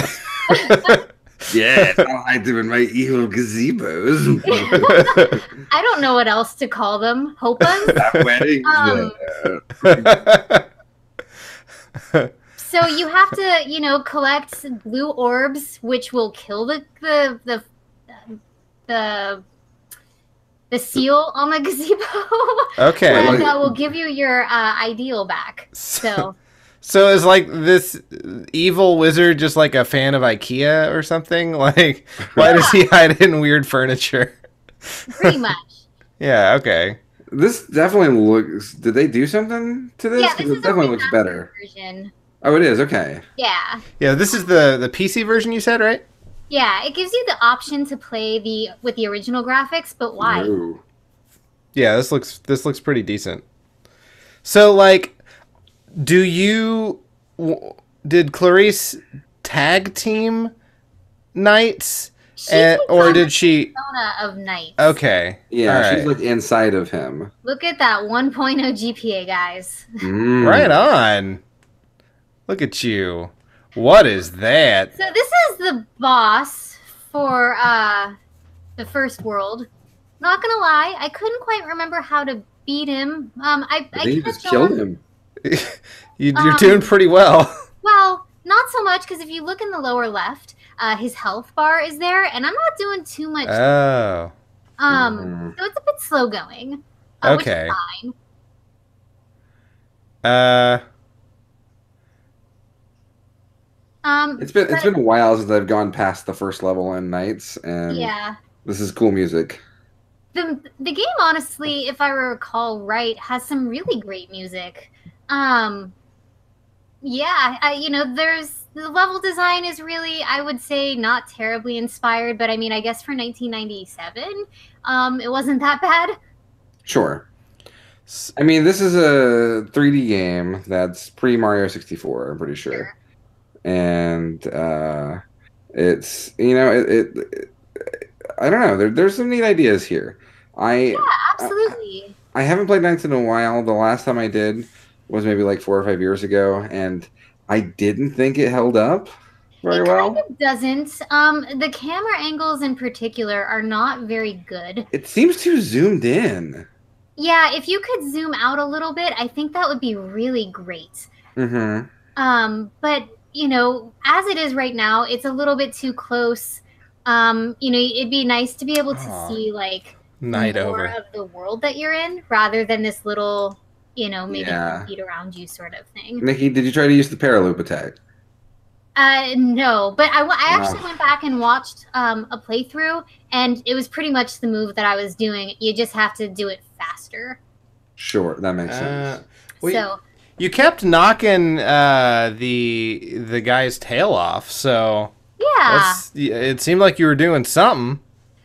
Yes, I'll hide them in my evil gazebos. I don't know what else to call them. Hopas? At weddings. So you have to, collect blue orbs, which will kill the seal on the gazebo. Okay. And will give you your ideal back. So is like this evil wizard just like a fan of IKEA or something? Like, why does he hide in weird furniture? Pretty much. Yeah, okay. This definitely looks... Did they do something to this? Yeah, this is it definitely looks better. Version. Oh, it is? Okay. Yeah. Yeah, this is the PC version you said, right? Yeah, it gives you the option to play with the original graphics, but why? Ooh. Yeah, this looks pretty decent. So, like... Did Clarice tag team Knights, or did she? Persona of Knights. Okay. Yeah, she's like inside of him. Look at that 1.0 GPA, guys. Right on. Look at you. What is that? So this is the boss for the first world. Not gonna lie, I couldn't quite remember how to beat him. I think you just killed him. You're doing pretty well. Well, not so much, because if you look in the lower left, his health bar is there, and I'm not doing too much. Oh. So it's a bit slow going. Okay. Which is fine. It's been a while since I've gone past the first level in Knights, and this is cool music. The game, honestly, if I recall right, has some really great music. There's the level design is really, I would say, not terribly inspired, but I mean, I guess for 1997, it wasn't that bad. Sure. I mean, this is a 3D game that's pre-Mario 64, I'm pretty sure. And it's, I don't know, there's some neat ideas here. Yeah, absolutely. I haven't played Knights in a while. The last time I did was maybe like 4 or 5 years ago, and I didn't think it held up very well. It kind of doesn't. The camera angles in particular are not very good. It seems too zoomed in. Yeah, if you could zoom out a little bit, I think that would be really great. Mm-hmm. But, as it is right now, it's a little bit too close. It'd be nice to be able to see, like, more of the world that you're in, rather than this little... maybe compete around you sort of thing. Nikki, did you try to use the paraloop attack? No, but I actually went back and watched a playthrough, and it was pretty much the move that I was doing. You just have to do it faster. Sure, that makes sense. So you kept knocking the guy's tail off, so yeah, it seemed like you were doing something.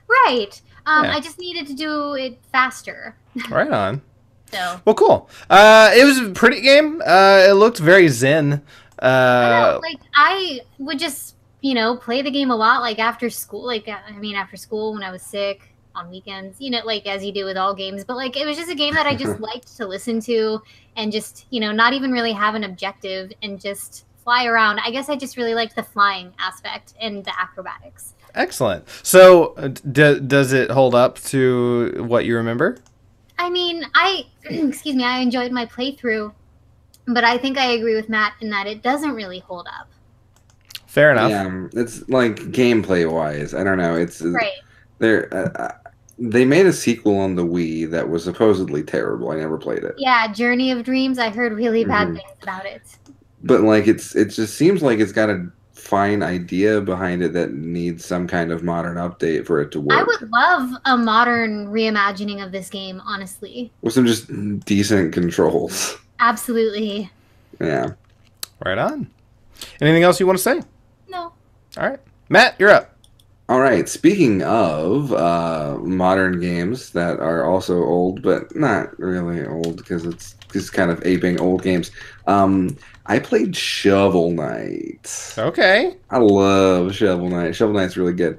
Right. I just needed to do it faster. Right on. So. Well, cool. It was a pretty game. It looked very zen. I would just, play the game a lot, like after school. After school when I was sick, on weekends, as you do with all games. But it was just a game that I just liked to listen to and just, not even really have an objective and just fly around. I guess I just really liked the flying aspect and the acrobatics. Excellent. So, does it hold up to what you remember? I mean, I enjoyed my playthrough, but I think I agree with Matt in that it doesn't really hold up. Fair enough. Yeah, it's like gameplay-wise, I don't know. It's right. They made a sequel on the Wii that was supposedly terrible. I never played it. Yeah, Journey of Dreams. I heard really bad things about it. But it just seems like it's got a fine idea behind it that needs some kind of modern update for it to work. I would love a modern reimagining of this game, honestly. With some just decent controls. Absolutely. Yeah. Right on. Anything else you want to say? No. All right. Matt, you're up. All right. Speaking of modern games that are also old, but not really old because it's just kind of aping old games. I played Shovel Knight. Okay. I love Shovel Knight. Shovel Knight's really good.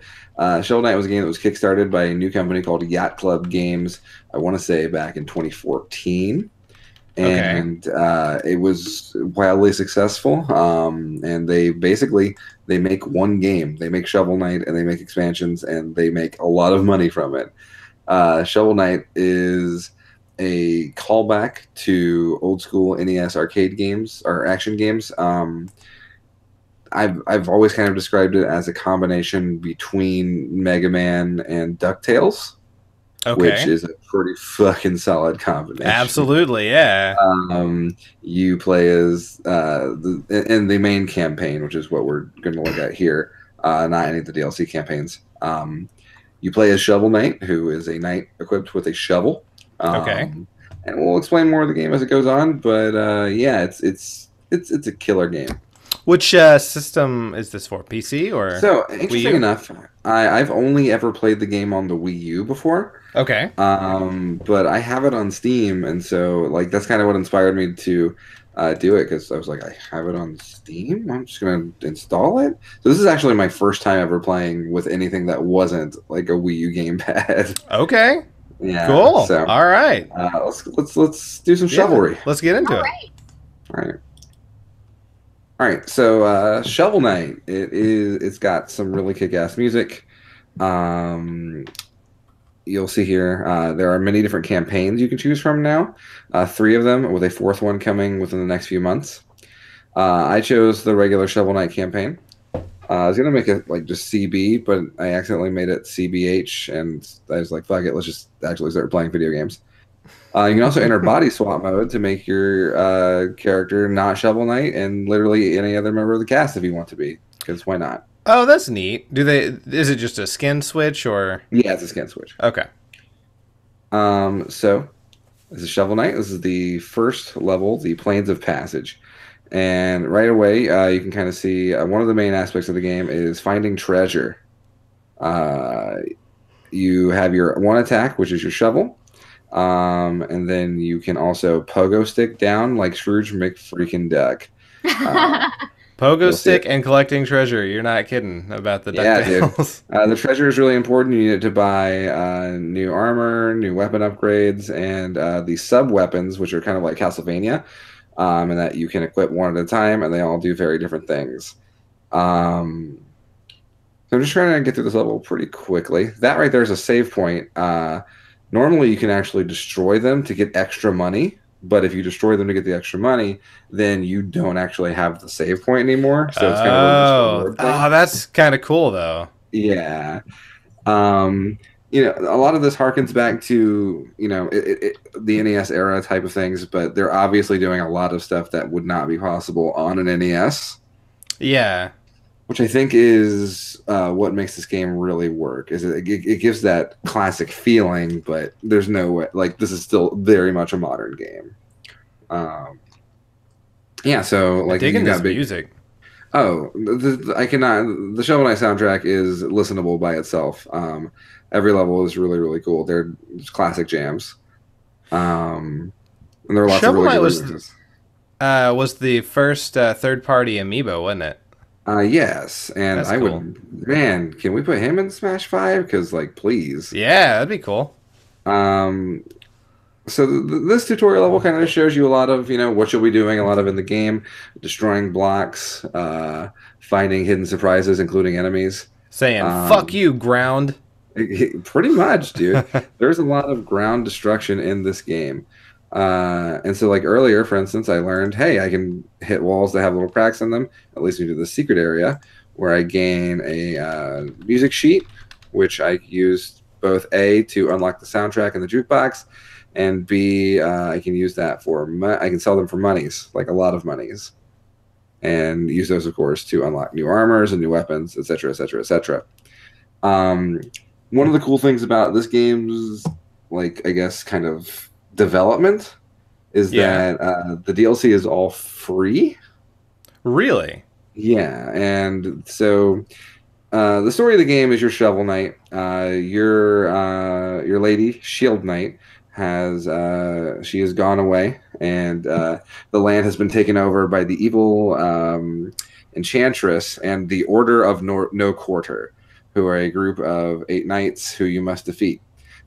Shovel Knight was a game that was kickstarted by a new company called Yacht Club Games. I want to say back in 2014, Okay. and it was wildly successful. And they make one game. They make Shovel Knight, and they make expansions, and they make a lot of money from it. Shovel Knight is a callback to old school NES arcade games or action games. I've always kind of described it as a combination between Mega Man and DuckTales, which Okay. is a pretty fucking solid combination. Absolutely. Yeah. You play as in the main campaign, which is what we're going to look at here, not any of the DLC campaigns. You play as Shovel Knight, who is a knight equipped with a shovel. Okay. And we'll explain more of the game as it goes on. But yeah, it's a killer game. Which system is this for? PC or So Wii interesting U? enough, I've only ever played the game on the Wii U before. Okay. But I have it on Steam, and so like that's kind of what inspired me to do it because I was like, I have it on Steam. I'm just gonna install it. So this is actually my first time ever playing with anything that wasn't like a Wii U gamepad. Okay. Yeah. Cool. So All right. let's do some Yeah. chivalry. Let's get into All it. right. All right. All right. So Shovel Knight, it's got some really kick-ass music. Um, you'll see here there are many different campaigns you can choose from now. Three of them, with a fourth one coming within the next few months. I chose the regular Shovel Knight campaign. I was gonna make it like just CB, but I accidentally made it CBH, and I was like, "Fuck it, let's just actually start playing video games." You can also enter body swap mode to make your character not Shovel Knight and literally any other member of the cast if you want to be, because why not? Oh, that's neat. Do they? Is it just a skin switch or? Yeah, it's a skin switch. Okay. So this is Shovel Knight. This is the first level, the Plains of Passage. And right away, you can kind of see one of the main aspects of the game is finding treasure. Uh, you have your one attack, which is your shovel. And then you can also pogo stick down like Scrooge McFreaking Duck. Uh, Pogo you'll see stick it. and collecting treasure. You're not kidding about the Yeah, dude. DuckTales. The treasure is really important. You need it to buy new armor, new weapon upgrades, and the sub weapons, which are kind of like Castlevania, and that you can equip one at a time, and they all do very different things. Um, so I'm just trying to get through this level pretty quickly. That right there is a save point. Normally, you can actually destroy them to get extra money, but if you destroy them to get the extra money, then you don't actually have the save point anymore. So it's kind of a risk Oh, reward thing. oh, that's kind of cool though. Yeah. Um, a lot of this harkens back to, the NES era type of things, but they're obviously doing a lot of stuff that would not be possible on an NES, Yeah. which I think is what makes this game really work. Is it gives that classic feeling, but there's no way, like this is still very much a modern game. Um, yeah, so like you Digging this got big. music. Oh, I cannot. The Shovel Knight soundtrack is listenable by itself. Every level is really, really cool. They're just classic jams. And there are lots of Shovel really Knight good was remixes. was the first third-party amiibo, wasn't it? Yes, and That's I cool. would, man, can we put him in Smash 5? Because, like, please. Yeah, that'd be cool. Um, so this tutorial level kind of shows you a lot of, what you'll be doing a lot of in the game, destroying blocks, finding hidden surprises, including enemies. Saying "fuck Um, you, ground." Pretty much, dude. There's a lot of ground destruction in this game. And so, like earlier, for instance, I learned, hey, I can hit walls that have little cracks in them. That leads me to the secret area where I gain a music sheet, which I use both A to unlock the soundtrack and the jukebox, and B, I can use that for I can sell them for monies, like a lot of monies, and use those, of course, to unlock new armors and new weapons, etc., etc., etc. Um, One of the cool things about this game's, like, I guess, kind of development is Yeah. that the DLC is all free. Really? Yeah, and so The story of the game is your Shovel Knight. Your lady Shield Knight she has gone away, and the land has been taken over by the evil Enchantress and the Order of No Quarter, who are a group of 8 knights who you must defeat,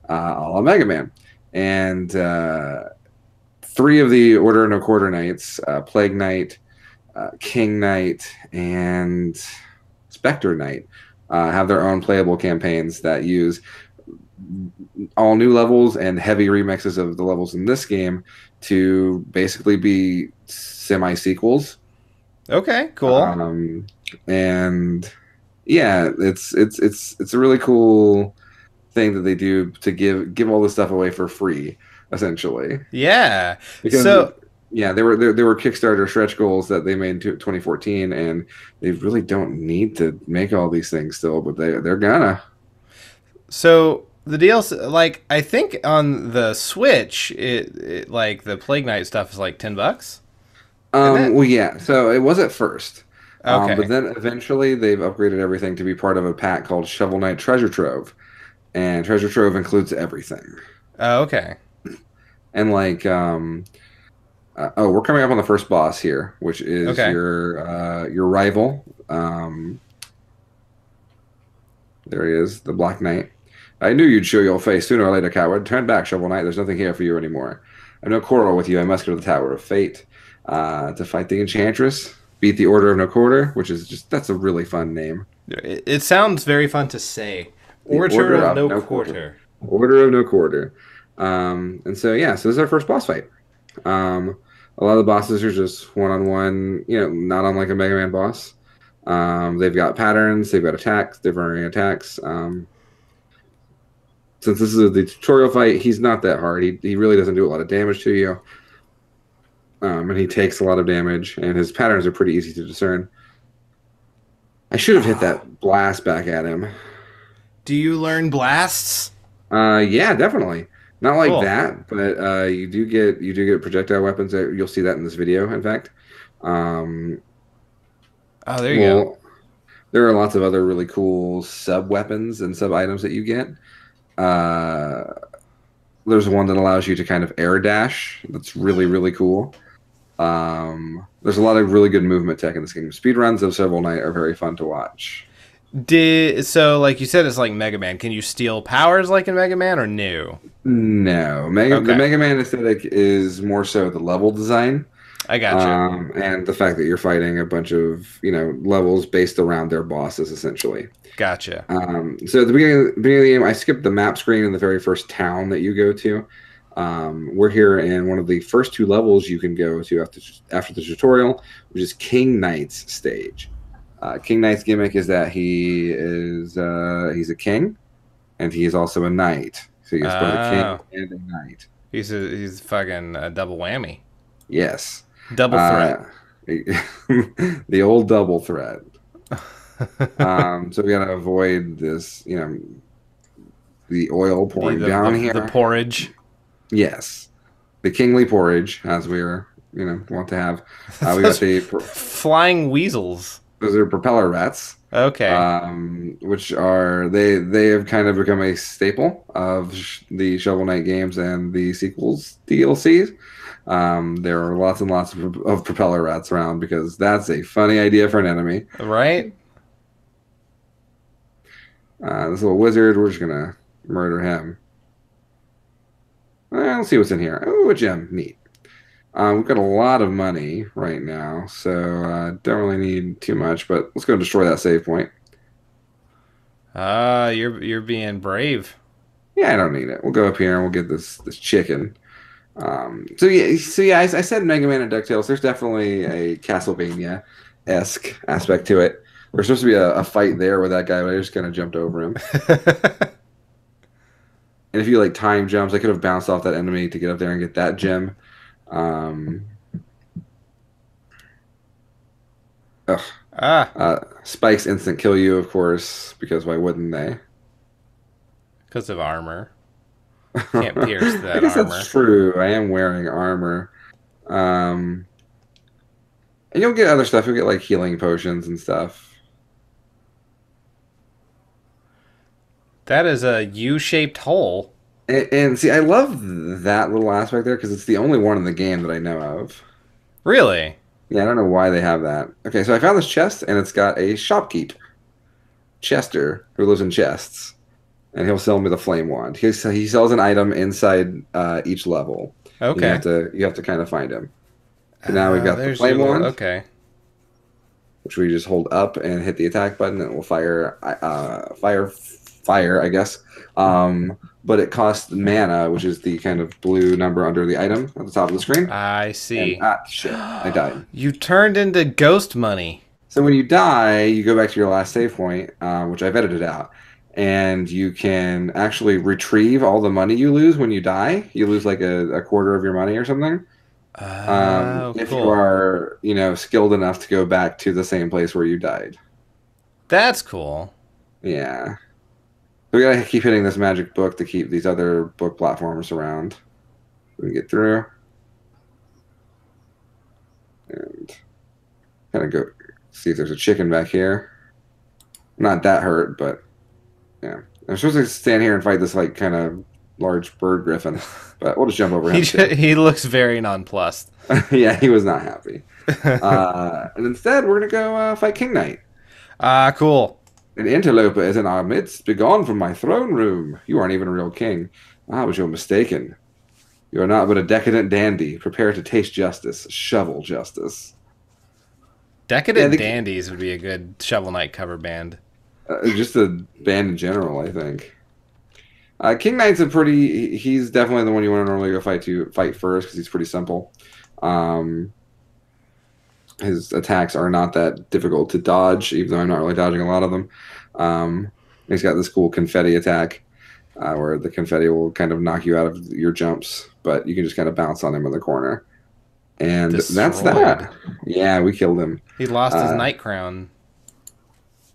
a la Mega Man. And three of the Order of No Quarter knights, Plague Knight, King Knight, and Spectre Knight, have their own playable campaigns that use all new levels and heavy remixes of the levels in this game to basically be semi sequels. Okay, cool. And yeah, it's a really cool thing that they do to give all this stuff away for free, essentially. Yeah. Because So yeah, there were Kickstarter stretch goals that they made in 2014, and they really don't need to make all these things still, but they're gonna. So the deals, like I think on the Switch, it like the Plague Knight stuff is like $10. Well, yeah. So it was at first, Okay. but then eventually they've upgraded everything to be part of a pack called Shovel Knight Treasure Trove, and Treasure Trove includes everything. Oh, okay. And like, oh, we're coming up on the first boss here, which is Okay. your rival. There he is, the Black Knight. I knew you'd show your face sooner or later, coward. Turn back, Shovel Knight. There's nothing here for you anymore. I've no quarrel with you. I must go to the Tower of Fate to fight the Enchantress, beat the Order of No Quarter, which is that's a really fun name. It sounds very fun to say. The Order of No Quarter. Order of No Quarter. And so yeah, so this is our first boss fight. A lot of the bosses are just one-on-one, not unlike a Mega Man boss. They've got patterns, they've got attacks, different attacks. Since this is the tutorial fight, he's not that hard. He really doesn't do a lot of damage to you. And he takes a lot of damage, and his patterns are pretty easy to discern. I should have hit that blast back at him. Do you learn blasts? Yeah, definitely. Not like Cool. that, but you do get projectile weapons. You'll see that in this video, in fact. Oh, there you go. There are lots of other really cool sub weapons and sub items that you get. There's one that allows you to kind of air dash. That's really, really cool. There's a lot of really good movement tech in this game. Speedruns of Shovel Knight are very fun to watch. So like you said, it's like Mega Man. Can you steal powers like in Mega Man or no? No, the Mega Man aesthetic is more so the level design. I gotcha. And the fact that you're fighting a bunch of levels based around their bosses, essentially. Gotcha. So at the beginning of the game, I skipped the map screen in the very first town that you go to. We're here in one of the first two levels you can go to after the tutorial, which is King Knight's stage. King Knight's gimmick is that he's a king, and he is also a knight. So he's both a king and a knight. He's fucking a double whammy. Yes. Double threat. The old double threat. So we gotta avoid this, the oil pouring down here. The porridge. Yes, the kingly porridge, as we're want to have. We got the flying weasels. Those are propeller rats. Okay. Which are they have kind of become a staple of the Shovel Knight games and the sequels DLCs. There are lots and lots of propeller rats around because that's a funny idea for an enemy. Right. This little wizard, we're just gonna murder him. Let's see what's in here. Oh, a gem. Neat. We've got a lot of money right now, so don't really need too much, but let's go destroy that save point. You're being brave. Yeah, I don't need it. We'll go up here and we'll get this chicken. So yeah, I said Mega Man and DuckTales. There's definitely a Castlevania-esque aspect to it. There's supposed to be a fight there with that guy, but I just kind of jumped over him. And if you like time jumps, I could have bounced off that enemy to get up there and get that gem. Spikes instant kill you, of course, because why wouldn't they? Because of armor. Can't pierce that I guess armor. That's true. I am wearing armor. And you'll get other stuff. You'll get like healing potions and stuff. That is a U-shaped hole. And see, I love that little aspect there because it's the only one in the game that I know of. Really? Yeah, I don't know why they have that. Okay, so I found this chest, and it's got a shopkeep, Chester, who lives in chests, and he'll sell me the flame wand. He sells an item inside each level. Okay. You have to kind of find him. So now we've got the There's flame your- wand, Okay. which we just hold up and hit the attack button, and it will fire, I guess. But it costs mana, which is the kind of blue number under the item at the top of the screen. I see. And, shit, I died. You turned into ghost money. So when you die, you go back to your last save point, which I've edited out, and you can actually retrieve all the money you lose when you die. You lose like a quarter of your money or something. If you Cool. are, skilled enough to go back to the same place where you died. That's cool. Yeah. We gotta keep hitting this magic book to keep these other book platforms around. We can get through. And kind of go see if there's a chicken back here. Not that hurt, but yeah. I'm supposed to stand here and fight this like kind of large bird griffin, but we'll just jump over him. He looks very nonplussed. Yeah, he was not happy. And instead, we're gonna go fight King Knight. Cool. An interloper is in our midst. Begone from my throne room. You aren't even a real king. But you're mistaken. You are not but a decadent dandy. Prepare to taste justice. Shovel justice. Decadent Dandies would be a good Shovel Knight cover band. Just a band in general, I think. King Knight's he's definitely the one you want to normally go fight first because he's pretty simple. His attacks are not that difficult to dodge, even though I'm not really dodging a lot of them. He's got this cool confetti attack where the confetti will kind of knock you out of your jumps, but you can just kind of bounce on him in the corner. And that's that. Yeah, we killed him. He lost his Knight Crown.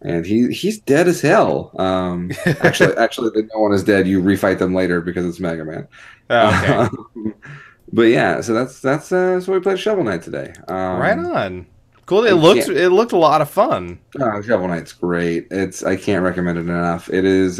And he's dead as hell. Actually, no one is dead. You refight them later because it's Mega Man. Oh, okay. But yeah, so that's we played Shovel Knight today. Right on. Cool. It looked a lot of fun. Shovel Knight's great. I can't recommend it enough. It's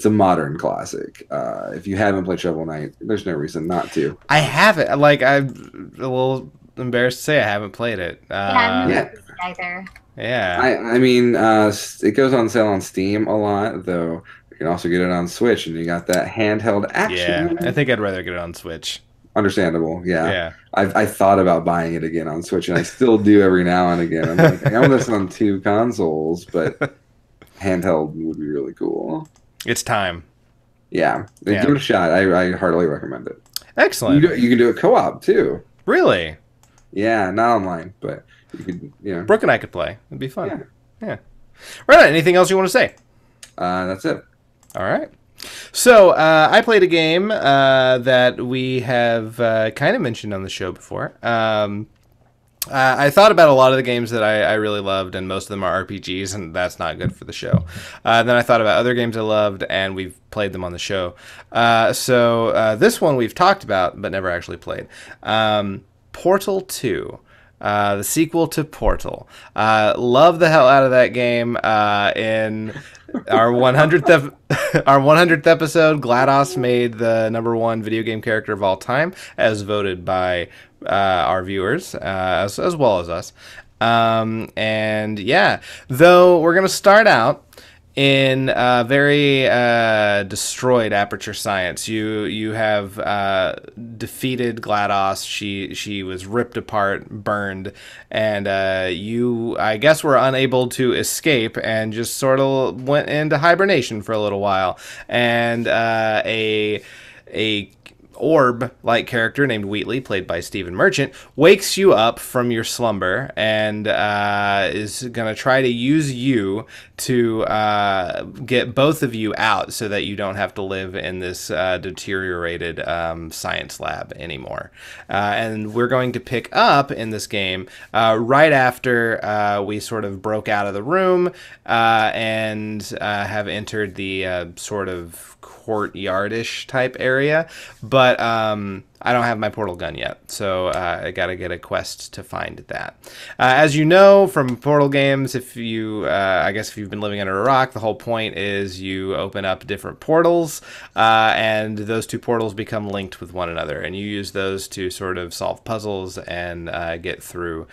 a modern classic. If you haven't played Shovel Knight, there's no reason not to. I haven't. Like, I'm a little embarrassed to say I haven't played it. Yeah, either. Yeah. I mean, it goes on sale on Steam a lot, though. You can also get it on Switch, and you got that handheld action. Yeah, I think I'd rather get it on Switch. Understandable, yeah. Yeah. I thought about buying it again on Switch, and I still do every now and again. I'm like, I own this on 2 consoles, but handheld would be really cool. It's time. Yeah, give it a shot. I heartily recommend it. Excellent. You can do it co-op too. Really? Yeah, not online, but you could. Brooke and I could play. It'd be fun. Yeah. Right. Anything else you want to say? That's it. All right. So I played a game that we have kind of mentioned on the show before. I thought about a lot of the games that I really loved, and most of them are RPGs, and that's not good for the show. Then I thought about other games I loved, and we've played them on the show. So this one we've talked about, but never actually played. Portal 2. The sequel to Portal. Love the hell out of that game. In our 100th episode, GLaDOS made the #1 video game character of all time, as voted by our viewers, as well as us. And yeah, though we're gonna start out in very destroyed Aperture Science. You have defeated GLaDOS. She was ripped apart, burned, and you, I guess, were unable to escape and just sort of went into hibernation for a little while. And a orb-like character named Wheatley, played by Stephen Merchant, wakes you up from your slumber and is going to try to use you to get both of you out so that you don't have to live in this deteriorated science lab anymore. And we're going to pick up in this game right after we sort of broke out of the room and have entered the sort of courtyardish type area, but I don't have my portal gun yet, so I gotta get a quest to find that. As you know from portal games, if you, I guess if you've been living under a rock, the whole point is you open up different portals, and those two portals become linked with one another, and you use those to sort of solve puzzles and get through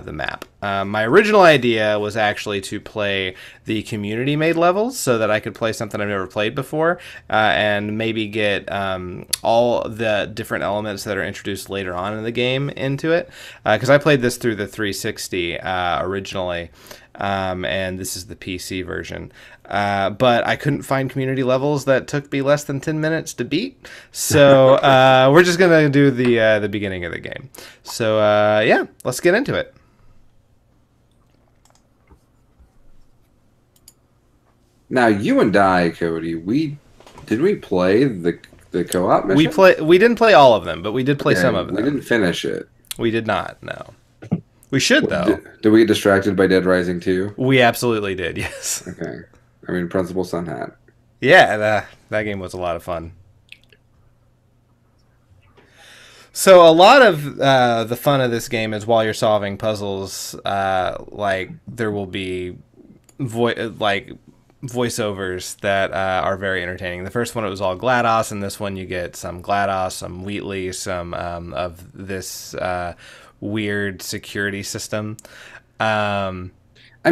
the map. My original idea was actually to play the community-made levels so that I could play something I've never played before, and maybe get all the different elements that are introduced later on in the game into it, because I played this through the 360 originally, and this is the PC version, but I couldn't find community levels that took me less than 10 minutes to beat, so we're just gonna do the beginning of the game. So yeah, let's get into it. Now you and I, Cody, did we play the co-op mission? We didn't play all of them, but we did play some of them. We didn't finish it. We did not, no. We should, though. Did we get distracted by Dead Rising 2? We absolutely did, yes. Okay. I mean, Principal Sun Hat. Yeah, that game was a lot of fun. So a lot of the fun of this game is while you're solving puzzles, like there will be voiceovers that are very entertaining. The first one, it was all GLaDOS, and this one you get some GLaDOS, some Wheatley, some of this weird security system. I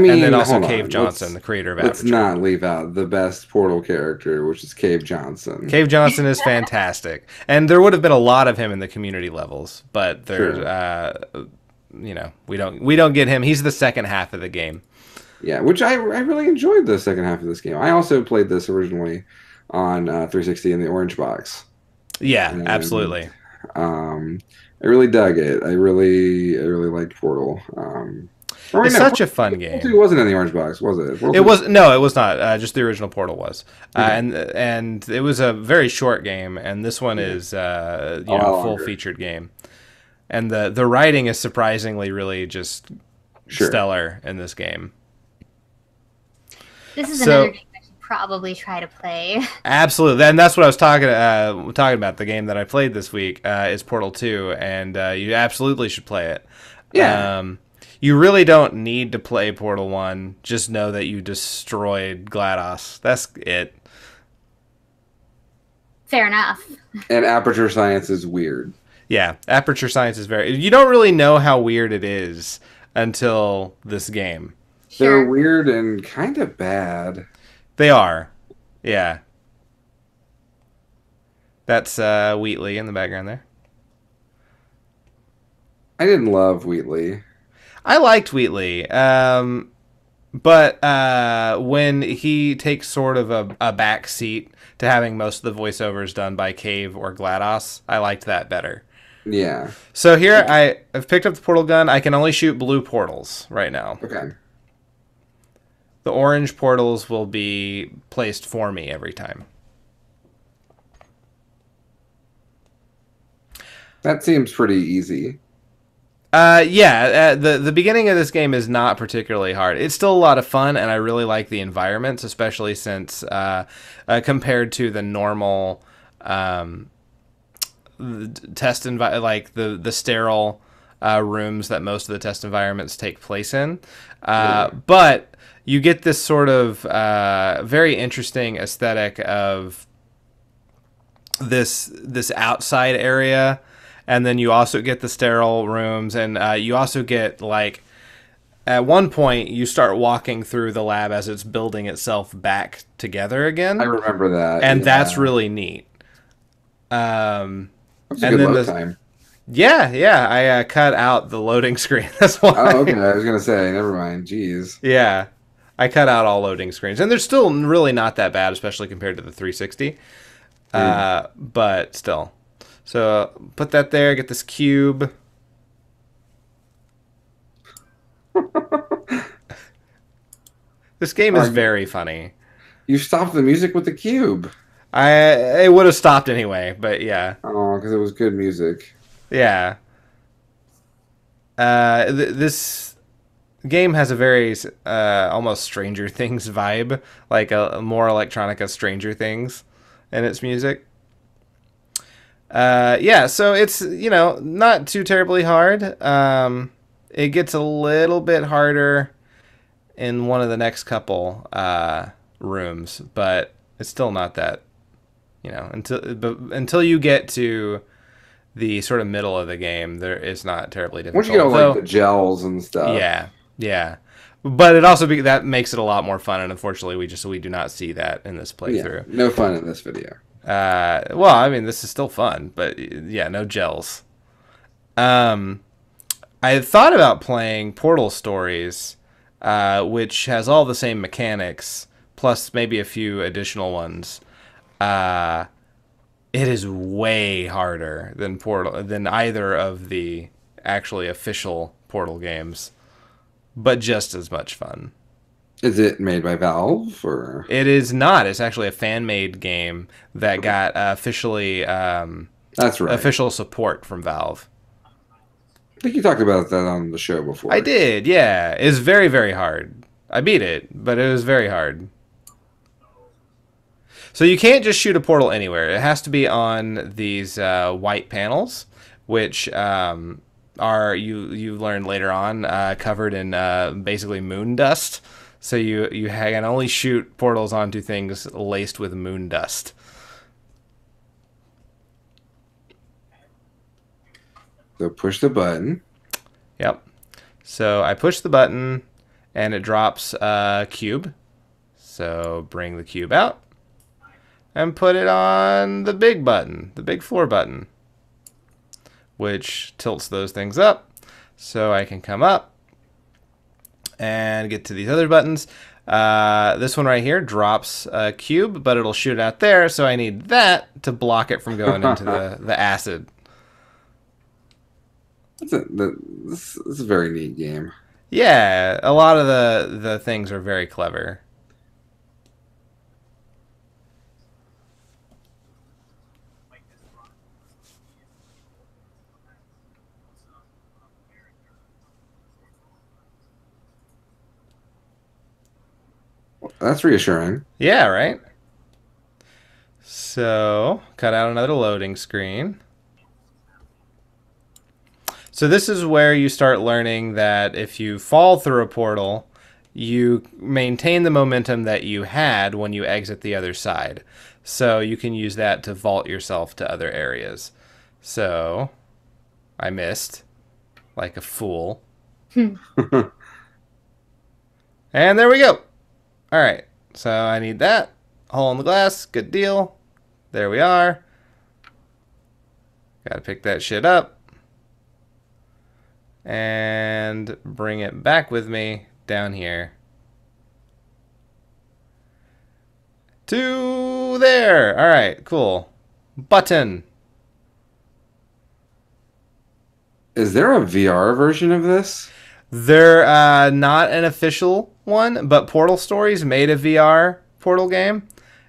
mean, and then also Cave Johnson, the creator of Aperture. Let's not leave out the best Portal character, which is Cave Johnson. Cave Johnson is fantastic, and there would have been a lot of him in the community levels, but there's, you know, we don't get him. He's the second half of the game. Yeah, which I really enjoyed the second half of this game. I also played this originally on 360 in the orange box. Yeah, and, absolutely. I really dug it. I really liked Portal. It's such a fun game. Portal 2 wasn't in the orange box, was it? It was not. Just the original Portal was, and it was a very short game. And this one is a full featured game, and the writing is surprisingly really just stellar in this game. This is another game I should probably try to play. Absolutely, and that's what I was talking about. The game that I played this week is Portal 2, and you absolutely should play it. Yeah. You really don't need to play Portal 1. Just know that you destroyed GLaDOS. That's it. Fair enough. And Aperture Science is weird. Yeah, Aperture Science is very... You don't really know how weird it is until this game. Sure. They're weird and kind of bad. They are. Yeah. That's Wheatley in the background there. I didn't love Wheatley. I liked Wheatley, but when he takes sort of a back seat to having most of the voiceovers done by Cave or GLaDOS, I liked that better. Yeah. So here I've picked up the portal gun. I can only shoot blue portals right now. Okay. The orange portals will be placed for me every time. That seems pretty easy. Yeah, the beginning of this game is not particularly hard. It's still a lot of fun, and I really like the environments, especially since compared to the normal test like the sterile rooms that most of the test environments take place in. But you get this sort of very interesting aesthetic of this outside area. And then you also get the sterile rooms, and you also get, like, at one point, you start walking through the lab as it's building itself back together again. I remember that. And that's really neat. That's a good load time. Yeah, I cut out the loading screen. That's why. Oh, okay. I was going to say, never mind. Jeez. Yeah, I cut out all loading screens. And they're still really not that bad, especially compared to the 360. But still. So put that there, get this cube. This game is very funny. You stopped the music with the cube. It would have stopped anyway, but yeah. Oh, because it was good music. Yeah. This game has a very almost Stranger Things vibe, like a more electronica Stranger Things. and its music. Yeah, so it's, not too terribly hard. It gets a little bit harder in one of the next couple rooms, but it's still not that, until you get to the sort of middle of the game, it's not terribly difficult. Once you get all, like, the gels and stuff. Yeah. But it also that makes it a lot more fun, and unfortunately we do not see that in this playthrough. Yeah, no fun in this video. Well, I mean, this is still fun, but yeah, no gels. I had thought about playing Portal Stories, which has all the same mechanics, plus maybe a few additional ones. It is way harder than either of the actually official Portal games, but just as much fun. Is it made by Valve, or? It is not. It's actually a fan-made game that got officially That's right. official support from Valve. I think you talked about that on the show before. I did, yeah. It's very, very hard. I beat it, but it was very hard. So you can't just shoot a portal anywhere. It has to be on these white panels, which are you learn later on covered in basically moon dust. So you can only shoot portals onto things laced with moon dust. So push the button. Yep. So I push the button, and it drops a cube. So bring the cube out, and put it on the big button, the big floor button, which tilts those things up. So I can come up and get to these other buttons. This one right here drops a cube, but it'll shoot out there, so I need that to block it from going into the acid. This is a very neat game. Yeah, a lot of the things are very clever. That's reassuring. Yeah, right? So, cut out another loading screen. So this is where you start learning that if you fall through a portal, you maintain the momentum that you had when you exit the other side. So you can use that to vault yourself to other areas. So, I missed. Like a fool. And there we go. Alright, so I need that. Hole in the glass, good deal. There we are. Gotta pick that shit up. And bring it back with me down here. To there! Alright, cool. Button. Is there a VR version of this? They're not an official one, but Portal Stories made a VR Portal game,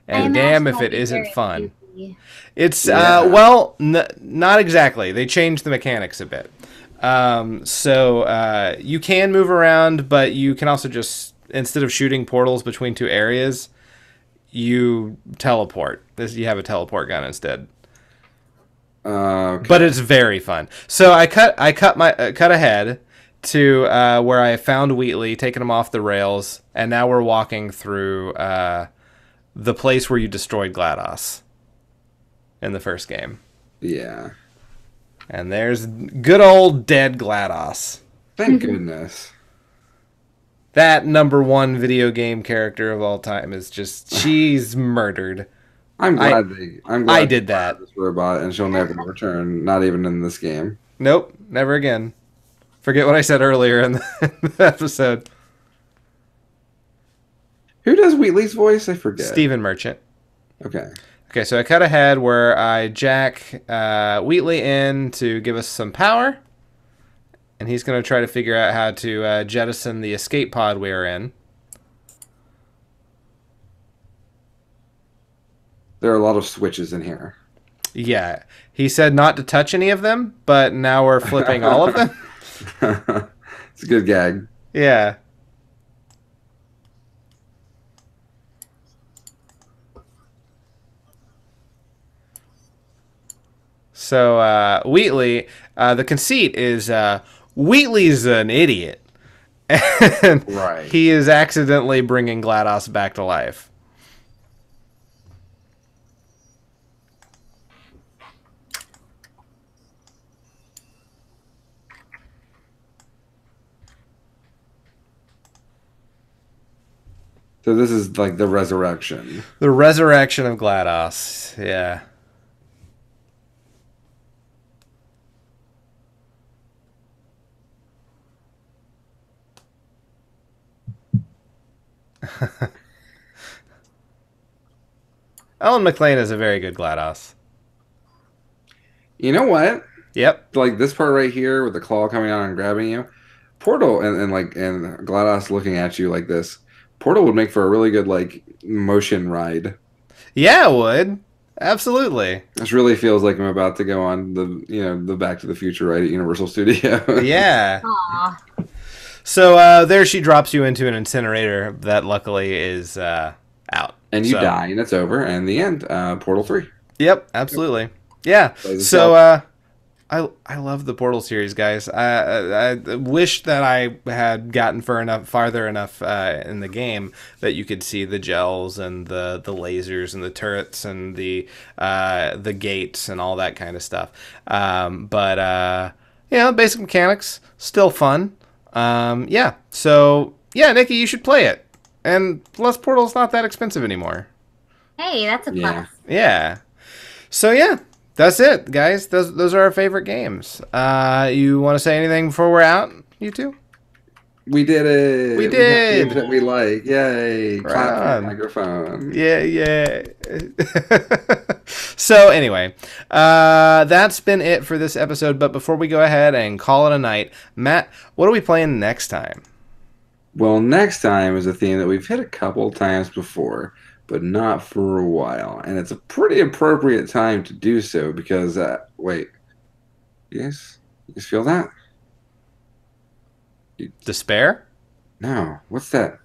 and damn if it isn't fun. Easy. It's not exactly. They changed the mechanics a bit. So you can move around, but you can also just, instead of shooting portals between two areas, you teleport. You have a teleport gun instead. Okay. But it's very fun. So I cut ahead to where I found Wheatley, taking him off the rails, and now we're walking through the place where you destroyed GLaDOS in the first game. Yeah. And there's good old dead GLaDOS. Thank goodness. That #1 video game character of all time is just, she's murdered. I'm glad I did that. This robot, and she'll never return, not even in this game. Nope, never again. Forget what I said earlier in the episode. Who does Wheatley's voice? I forget. Stephen Merchant. Okay. Okay, so I cut ahead where I jack Wheatley in to give us some power. And he's going to try to figure out how to jettison the escape pod we are in. There are a lot of switches in here. Yeah. He said not to touch any of them, but now we're flipping all of them. It's a good gag. Yeah. So Wheatley, the conceit is Wheatley's an idiot. And Right. he is accidentally bringing GLaDOS back to life. So this is like the resurrection. The resurrection of GLaDOS. Yeah. Ellen McLean is a very good GLaDOS. You know what? Yep. Like this part right here with the claw coming out and grabbing you. Portal and GLaDOS looking at you like this. Portal would make for a really good like motion ride. Yeah, it would. Absolutely. This really feels like I'm about to go on the Back to the Future ride at Universal Studios. Yeah. Aw. So there she drops you into an incinerator that luckily is out. And you So- die, and it's over, and the end. Portal 3. Yep, absolutely. Yeah. Plays So I love the Portal series, guys. I wish that I had gotten farther enough in the game that you could see the gels and the lasers and the turrets and the gates and all that kind of stuff. But basic mechanics still fun. Yeah. So yeah, Nikki, you should play it. And plus, Portal's not that expensive anymore. Hey, that's a plus. Yeah. Yeah. So yeah, that's it, guys. Those are our favorite games. You want to say anything before we're out, you two? We did it. We have did. games that we like. Yay. Right Clap for on. the microphone. Yeah. So anyway, that's been it for this episode. But before we go ahead and call it a night, Matt, what are we playing next time? Well, next time is a theme that we've hit a couple times before, but not for a while. And it's a pretty appropriate time to do so because, wait. Yes? You guys feel that? Despair? No. What's that?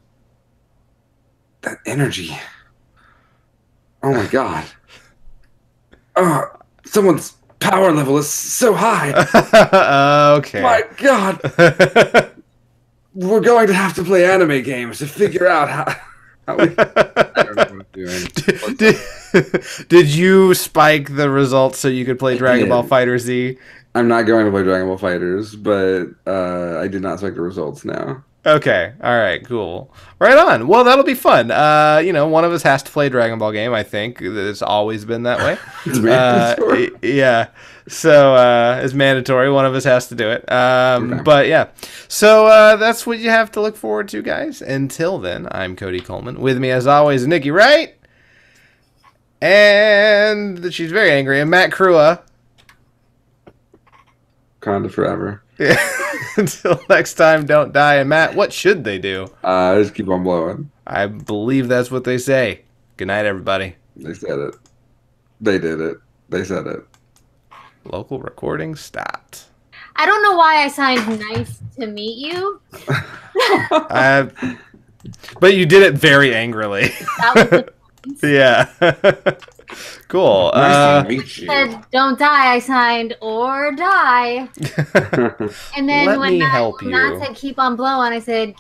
That energy. Oh my god. Oh, someone's power level is so high. Okay. My god. We're going to have to play anime games to figure out how we... I don't know what I'm doing. Did you spike the results so you could play Dragon Ball did. Fighter Z? I'm not going to play Dragon Ball Fighters, but I did not expect the results now. Okay. All right. Cool. Right on. Well, that'll be fun. One of us has to play Dragon Ball game. I think it's always been that way. It's mandatory. Yeah. So it's mandatory. One of us has to do it. Okay. But yeah. So that's what you have to look forward to, guys. Until then, I'm Cody Coleman. With me, as always, Nikki Wright. And she's very angry. And Matt Crua. Conda forever. Until next time, don't die. And Matt, what should they do? Just keep on blowing. I believe that's what they say. Good night, everybody. They said it. They did it. They said it. Local recording stopped. I don't know why I signed nice to meet you. But you did it very angrily. That was the point. Yeah. Cool. Nice to meet you. Said don't die. I signed or die. And then Let when me Matt, help when Matt you. said keep on blowing, I said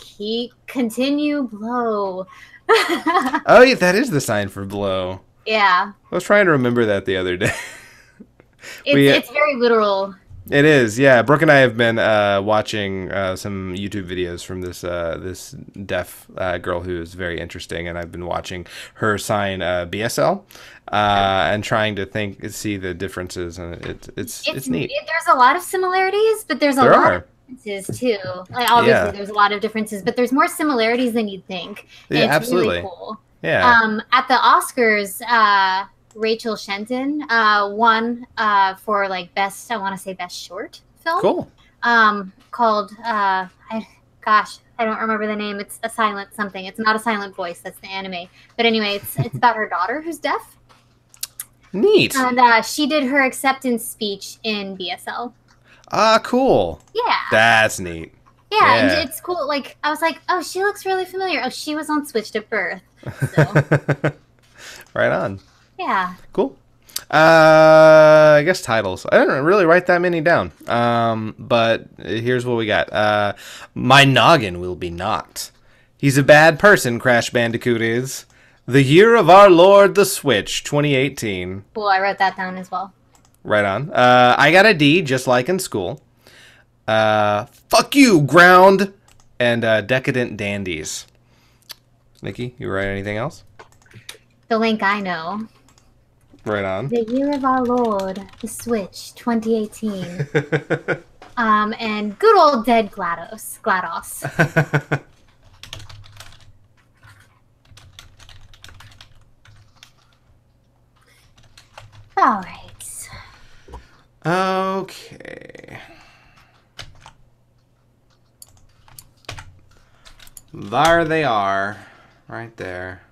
continue blow. Oh, yeah, that is the sign for blow. Yeah, I was trying to remember that the other day. it's very literal. It is, yeah. Brooke and I have been watching some YouTube videos from this deaf girl who is very interesting, and I've been watching her sign BSL and trying to see the differences, and it's neat. There's a lot of similarities, but there's a There lot are. of differences too. Like obviously, Yeah. there's a lot of differences, but there's more similarities than you'd think. And Yeah, it's absolutely. really cool. Yeah. At the Oscars, Rachel Shenton won for like best. I want to say best short film. Cool. Called I don't remember the name. It's a silent something. It's not a silent voice. That's the anime. But anyway, it's about her daughter who's deaf, Neat. and she did her acceptance speech in BSL. Cool. Yeah, That's neat. yeah, yeah. and it's cool. Like I was like, oh, she looks really familiar. Oh, she was on Switched at birth. So Right on. yeah. Cool. I guess titles. I didn't really write that many down. But here's what we got. My noggin will be knocked. He's a bad person, Crash Bandicoot is. The year of our Lord the Switch, 2018. Cool, I wrote that down as well. Right on. I got a D, just like in school. Fuck you, ground. And decadent dandies. Nikki, you write anything else? The link I know. Right on. The year of our Lord, the Switch, 2018. And good old dead GLaDOS. All right. Okay. There they are. Right there.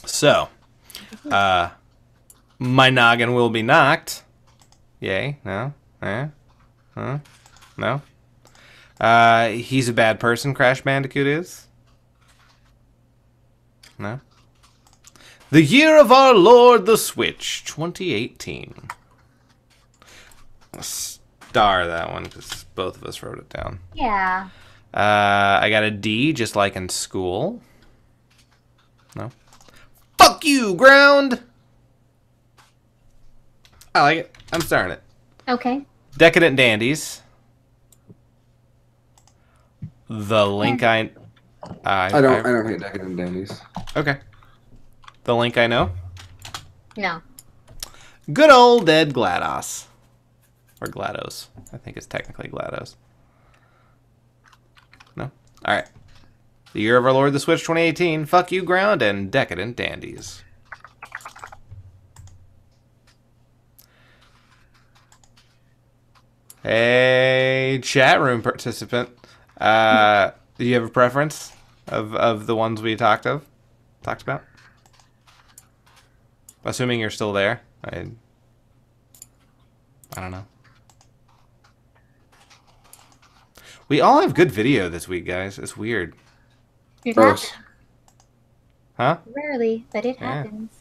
So, my noggin will be knocked. Yay. No. No. He's a bad person, Crash Bandicoot is. No. The year of our Lord the Switch, 2018. I'll star that one because both of us wrote it down. Yeah. I got a D, just like in school. No. Fuck you, ground! I like it. I'm starting it. Okay. Decadent dandies. The link I don't hate decadent dandies. Okay. The link I know. No. Good old dead GLaDOS. Or GLaDOS. I think it's technically GLaDOS. No? Alright. The year of our Lord the Switch 2018. Fuck you, ground, and decadent dandies. Hey, chat room participant. Do you have a preference of the ones we talked about? Assuming you're still there. I don't know. We all have good video this week, guys. It's weird. It Gross. happens. Huh? Rarely, but it Yeah. happens.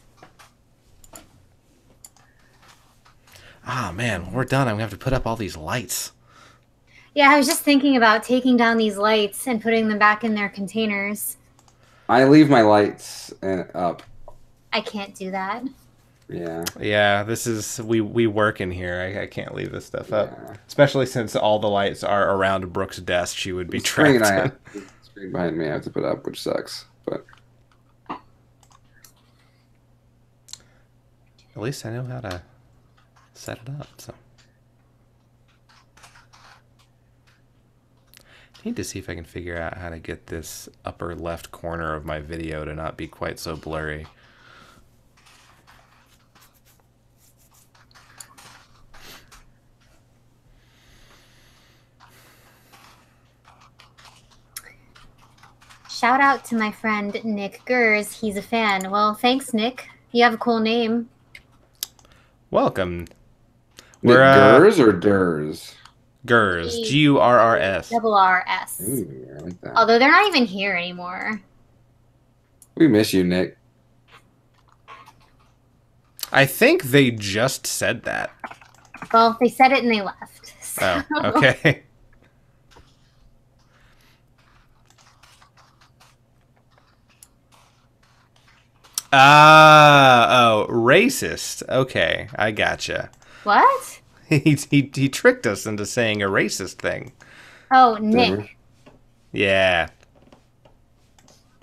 Ah, man, we're done. I'm going to have to put up all these lights. Yeah, I was just thinking about taking down these lights and putting them back in their containers. I leave my lights up. I can't do that. Yeah. Yeah, this is... We work in here. I can't leave this stuff up. Yeah. Especially since all the lights are around Brooke's desk. She would be The screen trapped in. the screen behind me I have to put up, which sucks. But At least I know how to set it up, so... I need to see if I can figure out how to get this upper left corner of my video to not be quite so blurry. Shout out to my friend Nick Gers. He's a fan. Well, thanks, Nick. You have a cool name. Welcome. Nick Gers or Durs? Gers. G-U-R-R-S. Double R-S. Ooh, I like that. Although they're not even here anymore. We miss you, Nick. I think they just said that. Well, they said it and they left. So. Oh, okay. Racist. Okay, I gotcha. What? He tricked us into saying a racist thing. Oh, Nick. Yeah.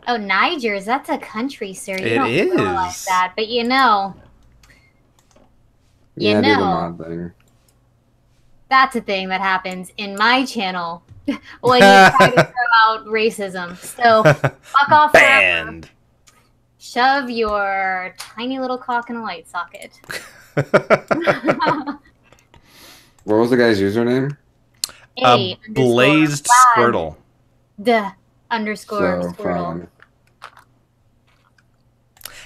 Oh, Nigers. That's a country, sir. You It don't realize is. that, but you know. Yeah, You I do the know. mod thing. That's a thing that happens in my channel when you try to throw out racism. So, fuck off forever. Banned. Shove your tiny little cock in a light socket. What was the guy's username? A blazed Squirtle. The underscore So Squirtle. fun.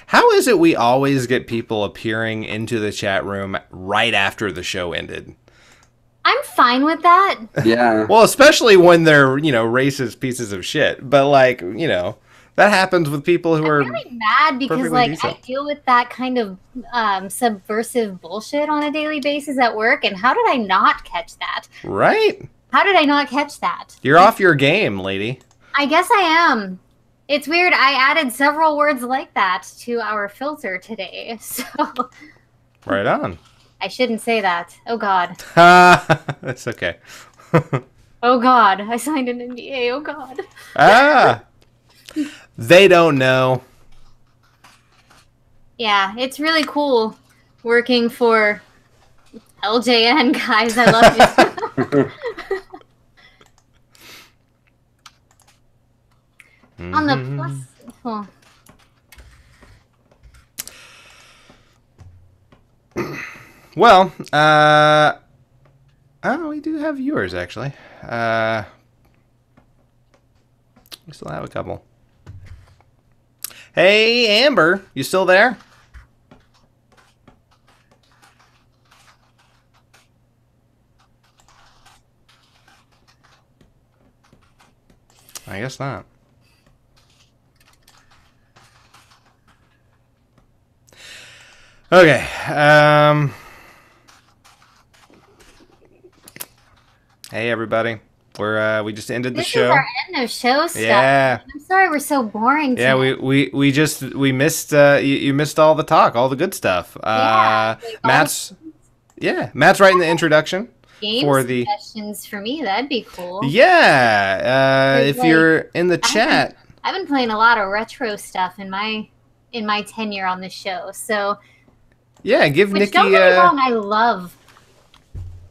How is it we always get people appearing into the chat room right after the show ended? I'm fine with that. Yeah. Well, especially when they're, racist pieces of shit. But, That happens with people who are I'm really mad because perfectly like decent. I deal with that kind of subversive bullshit on a daily basis at work, and how did I not catch that? Right? How did I not catch that? You're off your game, lady. I guess I am. It's weird. I added several words like that to our filter today, so Right on. I shouldn't say that. Oh God. That's okay. Oh God. I signed an NDA. Oh God. Ah. They don't know. Yeah, it's really cool working for LJN, guys. I love you. On the plus, Well, oh, we do have viewers actually. We still have a couple. Hey, Amber, you still there? I guess not. Okay. Hey, everybody. We just ended the this show. is our end of show stuff. Yeah. I'm sorry we're so boring. Yeah, tonight. we missed you missed all the talk, all the good stuff. Yeah, like Matt's writing the introduction game for the suggestions for me. That'd be cool. yeah. If Like, you're in the chat, I've been playing a lot of retro stuff in my tenure on the show. So yeah, give which Nikki don't get me wrong, I love.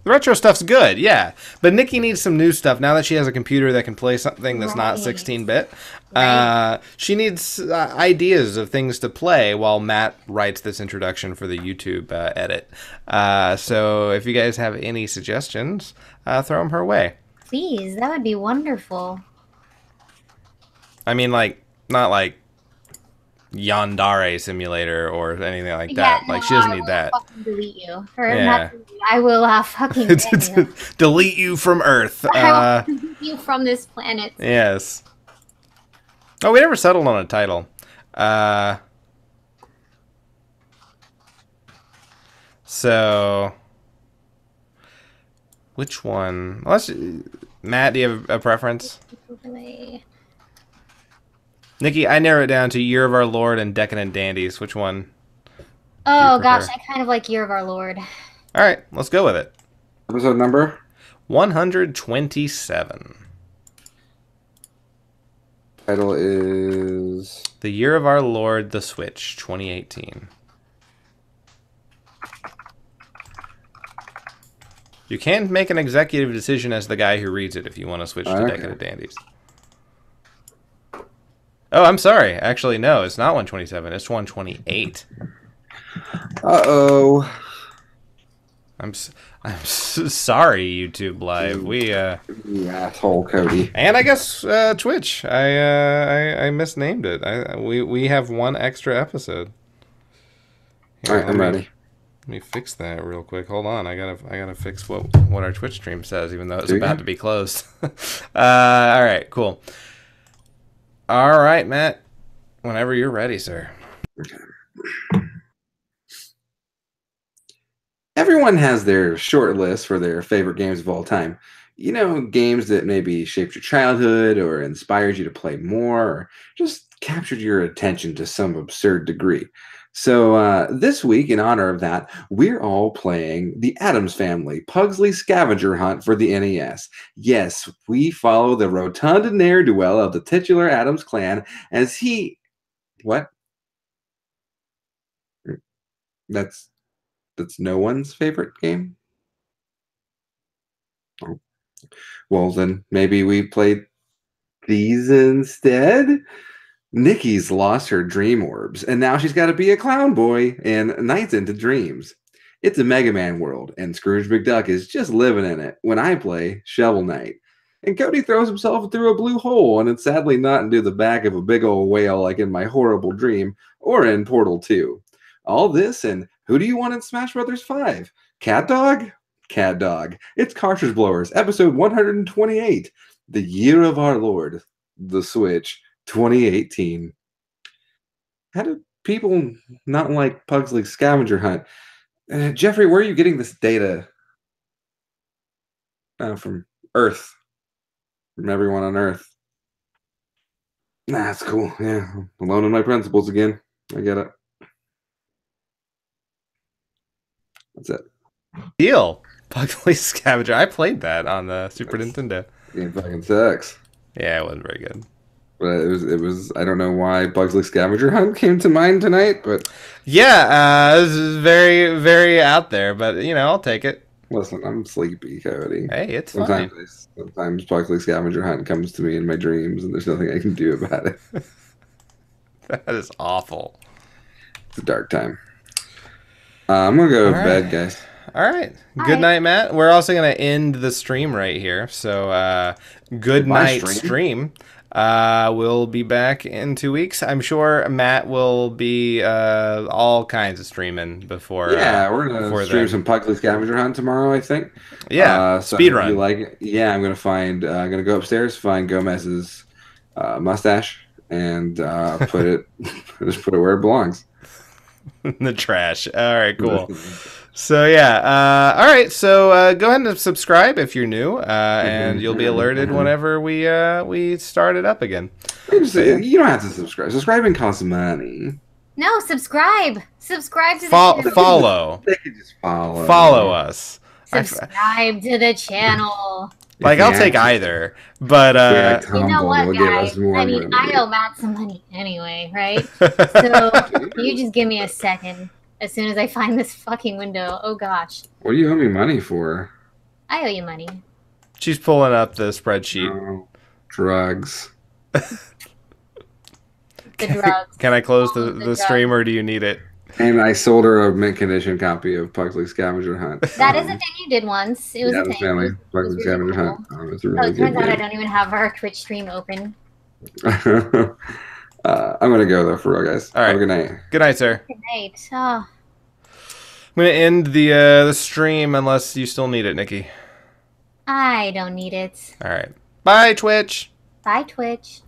the retro stuff's good, yeah. But Nikki needs some new stuff now that she has a computer that can play something that's not Right. 16-bit. Right. She needs ideas of things to play while Matt writes this introduction for the YouTube edit. So if you guys have any suggestions, throw them her way. Please, that would be wonderful. I mean, like, not like Yandere Simulator or anything like that. Yeah, Like, no, she doesn't I need will that. Fucking delete you. Or Yeah. not delete you. I will fucking ban you. Delete you from Earth. I will delete you from this planet. Yes. Oh, we never settled on a title. So, which one? Matt, do you have a preference? Nikki, I narrow it down to Year of Our Lord and Decadent Dandies. Which one? Oh gosh, prefer? I kind of like Year of Our Lord. All right, let's go with it. Episode number? 127. Title is... The Year of Our Lord, The Switch, 2018. You can make an executive decision as the guy who reads it if you want to switch to Okay. Decadent Dandies. Oh, I'm sorry. Actually, no, it's not 127. It's 128. Uh-oh. I'm sorry, YouTube Live. You asshole, Cody. And I guess Twitch. I misnamed it. We have one extra episode. Here, All right, I'm ready. Let me fix that real quick. Hold on. I gotta fix what our Twitch stream says, even though it's Do about you? to be closed. All right, cool. All right, Matt. Whenever you're ready, sir. Everyone has their short list for their favorite games of all time. You know, games that maybe shaped your childhood or inspired you to play more or just captured your attention to some absurd degree. So this week, in honor of that, we're all playing the Addams Family Pugsley Scavenger Hunt for the NES. Yes, we follow the rotund ne'er-do-well of the titular Addams clan as he... What? That's no one's favorite game? Oh. Well, then maybe we played these instead? Nikki's lost her dream orbs, and now she's got to be a clown boy in Nights into Dreams. It's a Mega Man world, and Scrooge McDuck is just living in it when I play Shovel Knight. And Cody throws himself through a blue hole, and it's sadly not into the back of a big old whale like in my horrible dream, or in Portal 2. All this, and who do you want in Smash Brothers 5? Cat Dog? Cat Dog. It's Cartridge Blowers, episode 128. The Year of Our Lord. The Switch. 2018. How do people not like Pugsley Scavenger Hunt? Jeffrey, where are you getting this data? From Earth. From everyone on Earth. Nah, that's cool. Yeah, I'm alone in my principles again. I get it. That's it. Deal. Pugsley Scavenger. I played that on the Super Nintendo. Game fucking sucks. Yeah, it wasn't very good. But it was. I don't know why Pugsley Scavenger Hunt came to mind tonight, but yeah, this is very, very out there. But I'll take it. Listen, I'm sleepy, Cody. Hey, it's fine. Sometimes Pugsley Scavenger Hunt comes to me in my dreams, and there's nothing I can do about it. That is awful. It's a dark time. I'm gonna go to bed, guys. All right. Good night, Matt. We're also gonna end the stream right here. So, good night, stream. We'll be back in 2 weeks. I'm sure Matt will be all kinds of streaming before. Yeah, we're gonna stream some Pugsley Scavenger Hunt tomorrow, I think. Yeah, so speed run. You like it? Yeah, I'm gonna go upstairs, find Gomez's mustache, and put it where it belongs. In the trash. All right, cool. So yeah, all right. So go ahead and subscribe if you're new, and you'll be alerted whenever we start it up again. You don't have to subscribe. Subscribing costs money. No, subscribe. Subscribe to the channel. Follow. They can just follow. Follow us. Subscribe to the channel. Like, I'll take either, but you know what, guys? I mean, I owe Matt some money anyway, right? So you just give me a second. As soon as I find this fucking window, oh gosh. What do you owe me money for? I owe you money. She's pulling up the spreadsheet. Oh, drugs. The drugs. Can I close the stream, or do you need it? And I sold her a mint condition copy of Pugsley Scavenger Hunt. That is a thing you did once. It was a thing. Family Pugsley Scavenger Hunt. It's a really it turns out I don't even have our Twitch stream open. I'm gonna go though, for real, guys. All right. Have a good night. Good night, sir. Good night. Oh. I'm gonna end the stream unless you still need it, Nikki. I don't need it. All right. Bye, Twitch. Bye, Twitch.